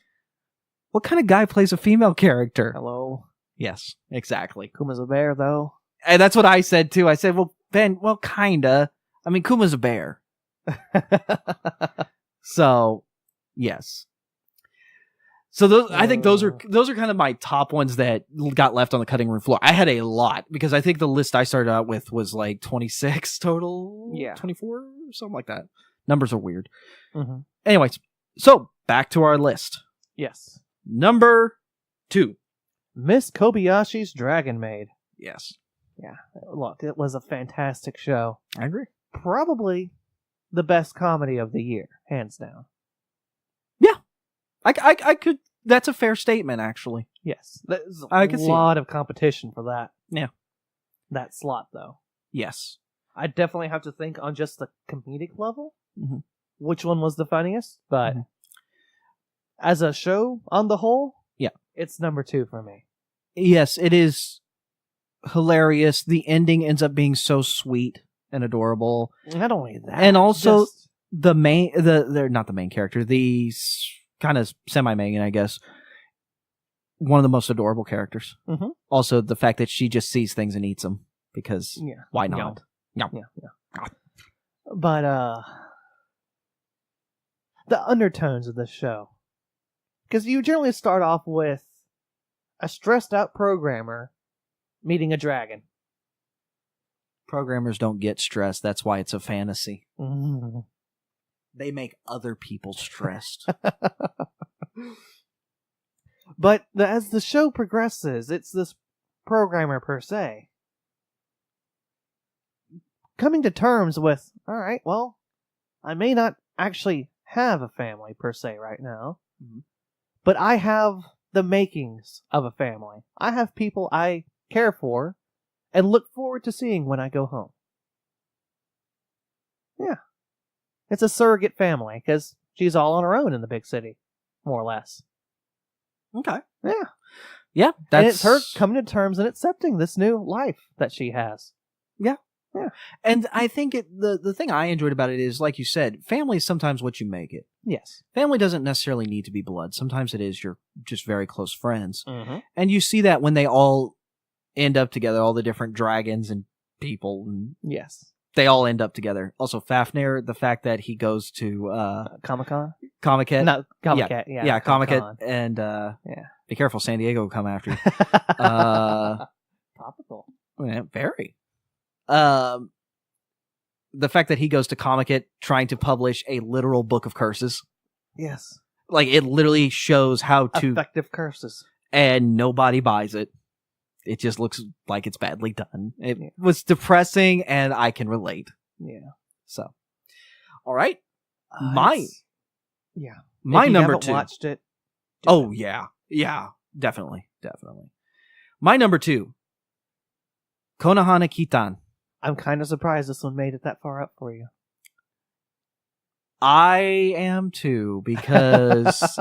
[SPEAKER 1] what kind of guy plays a female character?
[SPEAKER 2] Hello.
[SPEAKER 1] Yes, exactly.
[SPEAKER 2] Kuma's a bear, though.
[SPEAKER 1] And that's what I said, too. I said, well, Ben, well, kinda. I mean, Kuma's a bear. So, yes. So I think those are kind of my top ones that got left on the cutting room floor. I had a lot, because I think the list I started out with was like 26 total.
[SPEAKER 2] Yeah.
[SPEAKER 1] 24, something like that. Numbers are weird.
[SPEAKER 2] Mm-hmm.
[SPEAKER 1] Anyways, so back to our list.
[SPEAKER 2] Yes.
[SPEAKER 1] Number 2.
[SPEAKER 2] Miss Kobayashi's Dragon Maid.
[SPEAKER 1] Yes.
[SPEAKER 2] Yeah. Look, it was a fantastic show.
[SPEAKER 1] I agree.
[SPEAKER 2] Probably the best comedy of the year, hands down.
[SPEAKER 1] Yeah. I could, that's a fair statement, actually.
[SPEAKER 2] Yes. There's
[SPEAKER 1] I
[SPEAKER 2] a
[SPEAKER 1] can see
[SPEAKER 2] lot of competition for that.
[SPEAKER 1] Yeah.
[SPEAKER 2] That slot, though.
[SPEAKER 1] Yes.
[SPEAKER 2] I definitely have to think on just the comedic level,
[SPEAKER 1] which
[SPEAKER 2] one was the funniest, but as a show on the whole,
[SPEAKER 1] yeah,
[SPEAKER 2] it's number 2 for me.
[SPEAKER 1] Yes, it is hilarious. The ending ends up being so sweet and adorable.
[SPEAKER 2] Not only that,
[SPEAKER 1] and also the main, they're not the main character, the kind of semi-main, I guess, one of the most adorable characters.
[SPEAKER 2] Mm-hmm.
[SPEAKER 1] Also, the fact that she just sees things and eats them, because why not?
[SPEAKER 2] Yeah. But the undertones of this show, because you generally start off with a stressed out programmer meeting a dragon.
[SPEAKER 1] Programmers don't get stressed. That's why it's a fantasy.
[SPEAKER 2] Mm-hmm.
[SPEAKER 1] They make other people stressed.
[SPEAKER 2] But as the show progresses, it's this programmer per se coming to terms with, all right, well, I may not actually have a family per se right now, but I have the makings of a family. I have people I care for and look forward to seeing when I go home. Yeah. It's a surrogate family, because she's all on her own in the big city, more or less.
[SPEAKER 1] Okay.
[SPEAKER 2] Yeah.
[SPEAKER 1] Yeah.
[SPEAKER 2] And it's her coming to terms and accepting this new life that she has.
[SPEAKER 1] Yeah.
[SPEAKER 2] Yeah.
[SPEAKER 1] And I think the thing I enjoyed about it is, like you said, family is sometimes what you make it.
[SPEAKER 2] Yes.
[SPEAKER 1] Family doesn't necessarily need to be blood. Sometimes it is you're just very close friends.
[SPEAKER 2] Mm-hmm.
[SPEAKER 1] And you see that when they all end up together, all the different dragons and people. And
[SPEAKER 2] yes.
[SPEAKER 1] They all end up together. Also, Fafnir, the fact that he goes to
[SPEAKER 2] Comic-Con?
[SPEAKER 1] Comic-Con.
[SPEAKER 2] No, Comic-Con. Yeah,
[SPEAKER 1] Comic-Con. And be careful, San Diego will come after you.
[SPEAKER 2] Topical.
[SPEAKER 1] Yeah, very. The fact that he goes to Comic-Con trying to publish a literal book of curses.
[SPEAKER 2] Yes.
[SPEAKER 1] Like, it literally shows how to...
[SPEAKER 2] effective curses.
[SPEAKER 1] And nobody buys it. It just looks like it's badly done. It was depressing, and I can relate.
[SPEAKER 2] Yeah.
[SPEAKER 1] So, all right.
[SPEAKER 2] My
[SPEAKER 1] number 2.
[SPEAKER 2] Watched it.
[SPEAKER 1] Yeah, definitely. My number 2. Konohana Kitan.
[SPEAKER 2] I'm kind of surprised this one made it that far up for you.
[SPEAKER 1] I am too, because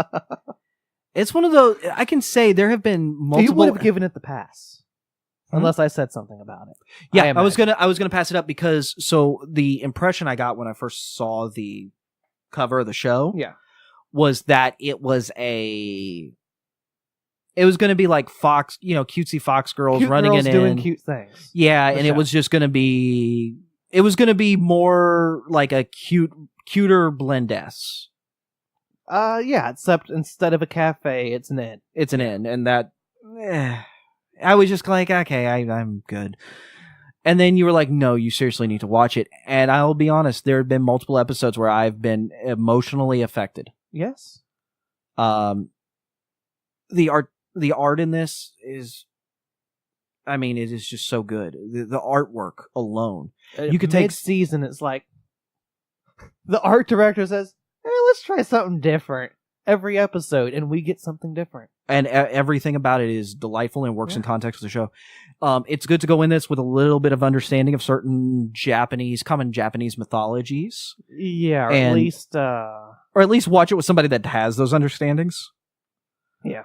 [SPEAKER 1] it's one of those. I can say there have been multiple.
[SPEAKER 2] You would have given it the pass, unless I said something about it.
[SPEAKER 1] Yeah, I was gonna pass it up, because the impression I got when I first saw the cover of the show, was that it was going to be like Fox, cutesy Fox girls running
[SPEAKER 2] girls
[SPEAKER 1] in,
[SPEAKER 2] doing cute things.
[SPEAKER 1] Yeah, and it was just going to be. It was going to be more like a cuter Blendess.
[SPEAKER 2] Except instead of a cafe, it's an inn.
[SPEAKER 1] It's an inn, and that I was just like, okay, I'm good. And then you were like, no, you seriously need to watch it. And I'll be honest, there have been multiple episodes where I've been emotionally affected.
[SPEAKER 2] Yes.
[SPEAKER 1] The art, the art in this is, I mean, it is just so good. The artwork alone. You could take
[SPEAKER 2] mid-season. It's like the art director says, "Hey, let's try something different every episode," and we get something different.
[SPEAKER 1] And everything about it is delightful and works in context of the show. It's good to go in this with a little bit of understanding of certain common Japanese mythologies.
[SPEAKER 2] Yeah, or at least
[SPEAKER 1] watch it with somebody that has those understandings.
[SPEAKER 2] Yeah.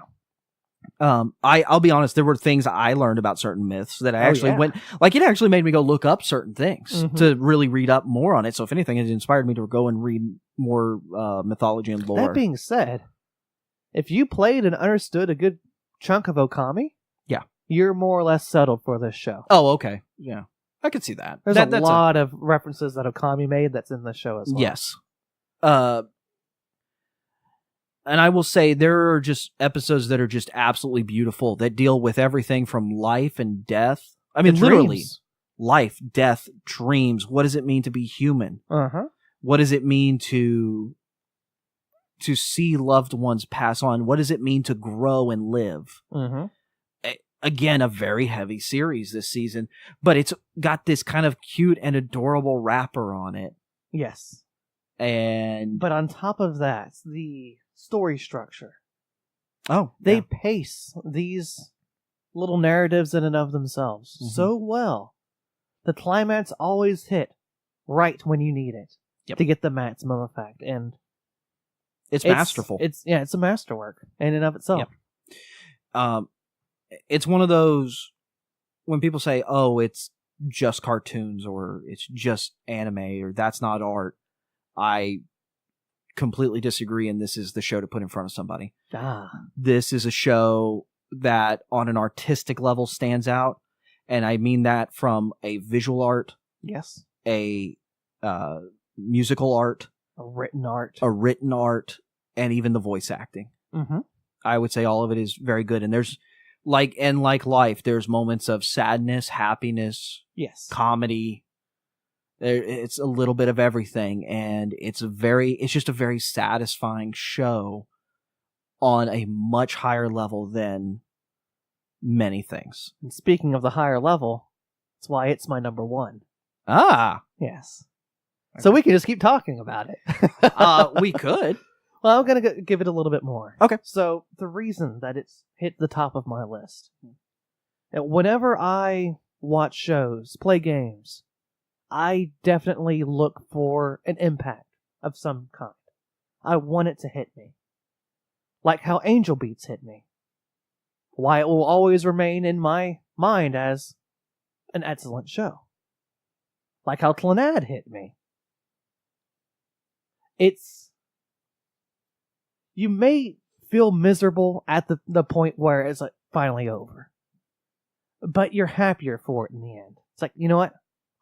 [SPEAKER 1] I'll be honest, there were things I learned about certain myths that I actually went, like, it actually made me go look up certain things to really read up more on it. So if anything, it inspired me to go and read more mythology and lore.
[SPEAKER 2] That being said, if you played and understood a good chunk of Okami, you're more or less settled for this show.
[SPEAKER 1] Oh, okay. Yeah. I could see that.
[SPEAKER 2] There's a lot of references that Okami made that's in the show as well.
[SPEAKER 1] Yes. And I will say there are just episodes that are just absolutely beautiful that deal with everything from life and death. I mean, literally, life, death, dreams. What does it mean to be human? What does it mean to see loved ones pass on? What does it mean to grow and live? Again, a very heavy series this season, but it's got this kind of cute and adorable wrapper on it.
[SPEAKER 2] Yes.
[SPEAKER 1] But
[SPEAKER 2] on top of that, the story structure.
[SPEAKER 1] They
[SPEAKER 2] pace these little narratives in and of themselves so well. The climax always hit right when you need it to get the maximum effect, and
[SPEAKER 1] it's masterful.
[SPEAKER 2] It's a masterwork in and of itself.
[SPEAKER 1] It's one of those when people say, "Oh, it's just cartoons," or "It's just anime," or "That's not art." I completely disagree, and this is the show to put in front of somebody. This is a show that on an artistic level stands out, and I mean that from a visual art, a musical art,
[SPEAKER 2] a written
[SPEAKER 1] art, and even the voice acting. I would say all of it is very good, and there's like life, there's moments of sadness, happiness, comedy. It's a little bit of everything, and it's just a very satisfying show on a much higher level than many things.
[SPEAKER 2] And speaking of the higher level, that's why it's my number one. Yes. Okay. So we can just keep talking about it.
[SPEAKER 1] We could.
[SPEAKER 2] Well, I'm going to give it a little bit more.
[SPEAKER 1] Okay.
[SPEAKER 2] So the reason that it's hit the top of my list, whenever I watch shows, play games, I definitely look for an impact of some kind. I want it to hit me. Like how Angel Beats hit me. Why it will always remain in my mind as an excellent show. Like how Clannad hit me. You may feel miserable at the point where it's like finally over. But you're happier for it in the end. It's like, you know what?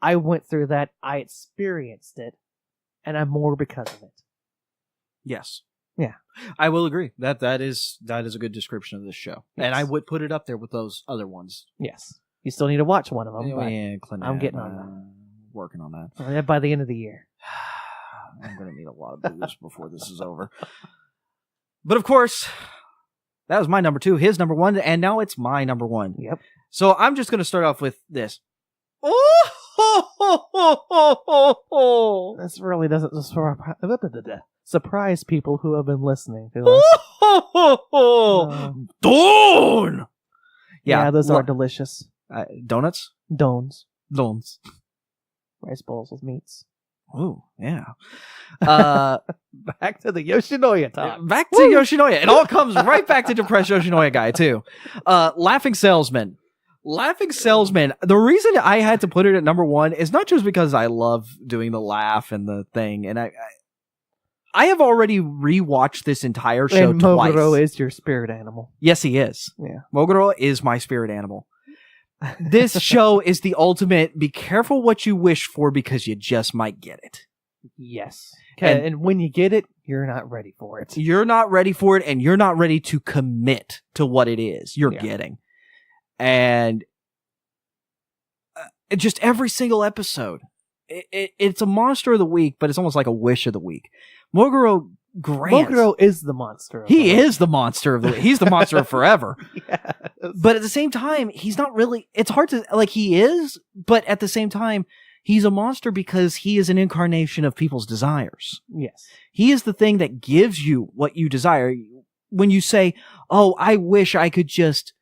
[SPEAKER 2] I went through that, I experienced it, and I'm more because of it.
[SPEAKER 1] Yes.
[SPEAKER 2] Yeah.
[SPEAKER 1] I will agree. That is a good description of this show. Yes. And I would put it up there with those other ones.
[SPEAKER 2] Yes. You still need to watch one of them.
[SPEAKER 1] Clannad,
[SPEAKER 2] I'm getting on that.
[SPEAKER 1] Working on that.
[SPEAKER 2] By the end of the year.
[SPEAKER 1] I'm going to need a lot of booze before this is over. But of course, that was my number 2, his number 1, and now it's my number 1.
[SPEAKER 2] Yep.
[SPEAKER 1] So I'm just going to start off with this.
[SPEAKER 2] This really doesn't surprise people who have been listening to us.
[SPEAKER 1] Don!
[SPEAKER 2] Yeah, those are delicious.
[SPEAKER 1] Donuts?
[SPEAKER 2] Dones.
[SPEAKER 1] Rice
[SPEAKER 2] bowls with meats.
[SPEAKER 1] Ooh, yeah.
[SPEAKER 2] Back to the Yoshinoya talk.
[SPEAKER 1] Back to Yoshinoya. It all comes right back to depressed Yoshinoya guy, too. Laughing Salesman. The reason I had to put it at number 1 is not just because I love doing the laugh and the thing, and I have already rewatched this entire show
[SPEAKER 2] and
[SPEAKER 1] twice.
[SPEAKER 2] Moguro is your spirit animal.
[SPEAKER 1] Yes, he is.
[SPEAKER 2] Yeah.
[SPEAKER 1] Moguro is my spirit animal. This show is the ultimate, be careful what you wish for because you just might get it.
[SPEAKER 2] Yes. And when you get it, you're not ready for it.
[SPEAKER 1] You're not ready for it, and you're not ready to commit to what it is you're getting. And just every single episode, it's a monster of the week, but it's almost like a wish of the week. Moguro Grant.
[SPEAKER 2] Mokuro is the monster.
[SPEAKER 1] He is the monster of the week. He's the monster of forever.
[SPEAKER 2] Yes.
[SPEAKER 1] But at the same time, he's not really. It's hard to like. He is, but at the same time, he's a monster because he is an incarnation of people's desires.
[SPEAKER 2] Yes.
[SPEAKER 1] He is the thing that gives you what you desire. When you say, "Oh, I wish I could just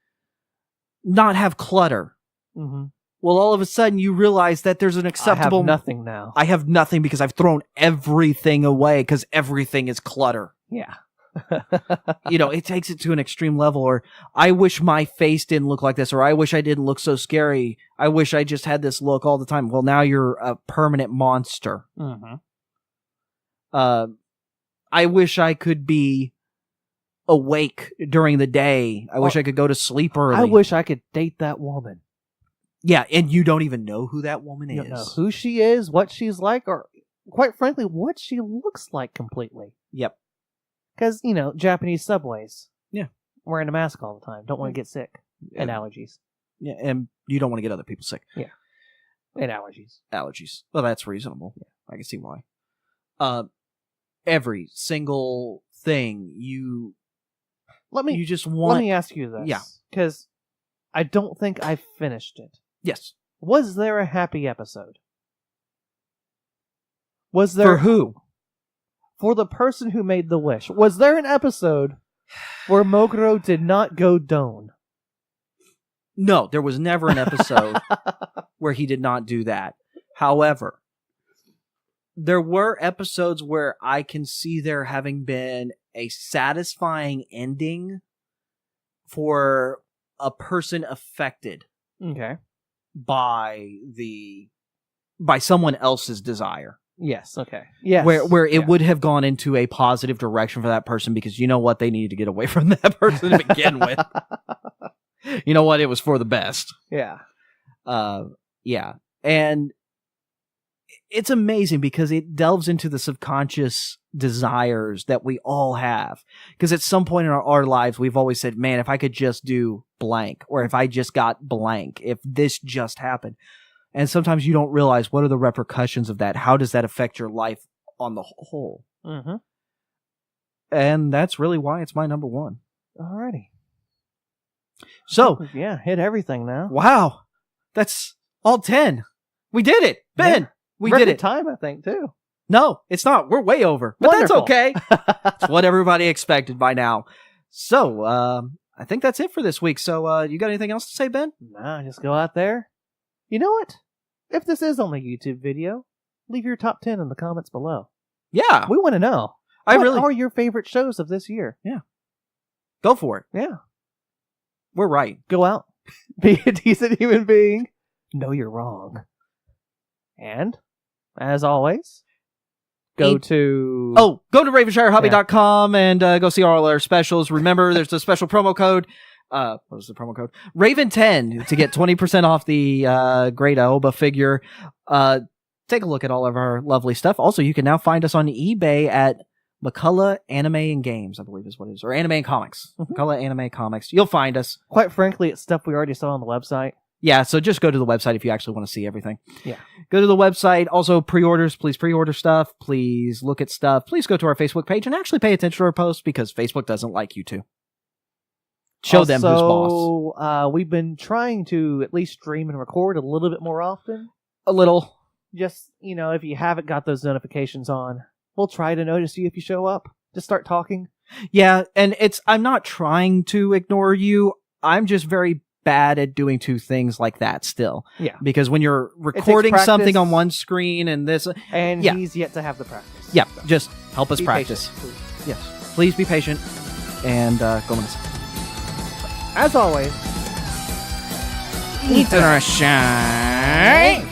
[SPEAKER 1] not have clutter."
[SPEAKER 2] Mm-hmm.
[SPEAKER 1] Well, all of a sudden you realize that there's an acceptable...
[SPEAKER 2] I have nothing now.
[SPEAKER 1] I have nothing because I've thrown everything away because everything is clutter.
[SPEAKER 2] Yeah.
[SPEAKER 1] It takes it to an extreme level. Or I wish my face didn't look like this. Or I wish I didn't look so scary. I wish I just had this look all the time. Well, now you're a permanent monster.
[SPEAKER 2] Mm-hmm.
[SPEAKER 1] I wish I could be awake during the day. I wish I could go to sleep early.
[SPEAKER 2] I wish I could date that woman.
[SPEAKER 1] Yeah, and you don't even know who that woman
[SPEAKER 2] You
[SPEAKER 1] is.
[SPEAKER 2] don't know who she is, what she's like, or quite frankly, what she looks like completely.
[SPEAKER 1] Yep.
[SPEAKER 2] Because, Japanese subways.
[SPEAKER 1] Yeah.
[SPEAKER 2] Wearing a mask all the time. Don't want to get sick. And allergies.
[SPEAKER 1] Yeah, and you don't want to get other people sick.
[SPEAKER 2] Yeah. And allergies.
[SPEAKER 1] Allergies. Well, that's reasonable. Yeah. I can see why. Every single thing you just want...
[SPEAKER 2] Let me ask you this.
[SPEAKER 1] Yeah.
[SPEAKER 2] Because I don't think I finished it.
[SPEAKER 1] Yes.
[SPEAKER 2] Was there a happy episode? Was there...
[SPEAKER 1] For who?
[SPEAKER 2] For the person who made the wish. Was there an episode where Mokuro did not go Doan?
[SPEAKER 1] No, there was never an episode where he did not do that. However, there were episodes where I can see there having been a satisfying ending for a person affected
[SPEAKER 2] Okay.
[SPEAKER 1] by someone else's desire.
[SPEAKER 2] Yes, okay. Yes.
[SPEAKER 1] Where it would have gone into a positive direction for that person because you know what? They needed to get away from that person to begin with. You know what? It was for the best.
[SPEAKER 2] Yeah.
[SPEAKER 1] Yeah. And it's amazing because it delves into the subconscious desires that we all have. Because at some point in our lives, we've always said, man, if I could just do blank, or if I just got blank, if this just happened. And sometimes you don't realize what are the repercussions of that. How does that affect your life on the whole?
[SPEAKER 2] Mm-hmm.
[SPEAKER 1] And that's really why it's my number one.
[SPEAKER 2] Alrighty.
[SPEAKER 1] So,
[SPEAKER 2] yeah, hit everything now.
[SPEAKER 1] Wow. That's all 10. We did it. Ben, we did it.
[SPEAKER 2] Time, I think, too.
[SPEAKER 1] No, it's not. We're way over. But
[SPEAKER 2] Wonderful.
[SPEAKER 1] that's okay. It's what everybody expected by now. So, I think that's it for this week. So, you got anything else to say, Ben?
[SPEAKER 2] Nah, just go out there. You know what? If this is only a YouTube video, leave your top 10 in the comments below.
[SPEAKER 1] Yeah.
[SPEAKER 2] We want to know. What are your favorite shows of this year?
[SPEAKER 1] Yeah. Go for it.
[SPEAKER 2] Yeah.
[SPEAKER 1] We're right.
[SPEAKER 2] Go out. Be a decent human being. Know you're wrong. And, as always, go to
[SPEAKER 1] RavenshireHobby.com and go see all our specials. Remember, there's a special promo code. What was the promo code? Raven10 to get 20% off the Great Aoba figure. Take a look at all of our lovely stuff. Also, you can now find us on eBay at McCullough Anime and Games, I believe is what it is. Or Anime and Comics.
[SPEAKER 2] Mm-hmm.
[SPEAKER 1] McCullough Anime Comics. You'll find us.
[SPEAKER 2] Quite frankly, it's stuff we already saw on the website.
[SPEAKER 1] Yeah, so just go to the website if you actually want to see everything.
[SPEAKER 2] Yeah.
[SPEAKER 1] Go to the website. Also, pre-orders. Please pre-order stuff. Please look at stuff. Please go to our Facebook page and actually pay attention to our posts because Facebook doesn't like you to. Show them who's boss.
[SPEAKER 2] We've been trying to at least stream and record a little bit more often.
[SPEAKER 1] A little.
[SPEAKER 2] Just, if you haven't got those notifications on, we'll try to notice you if you show up. Just start talking.
[SPEAKER 1] Yeah, and I'm not trying to ignore you. I'm just very bad at doing two things like that still.
[SPEAKER 2] Yeah.
[SPEAKER 1] Because when you're recording something on one screen and this...
[SPEAKER 2] And he's yet to have the practice.
[SPEAKER 1] Yeah, so just help us practice.
[SPEAKER 2] Patient, please.
[SPEAKER 1] Yes. Please be patient and go on.
[SPEAKER 2] As always,
[SPEAKER 1] eat the shine.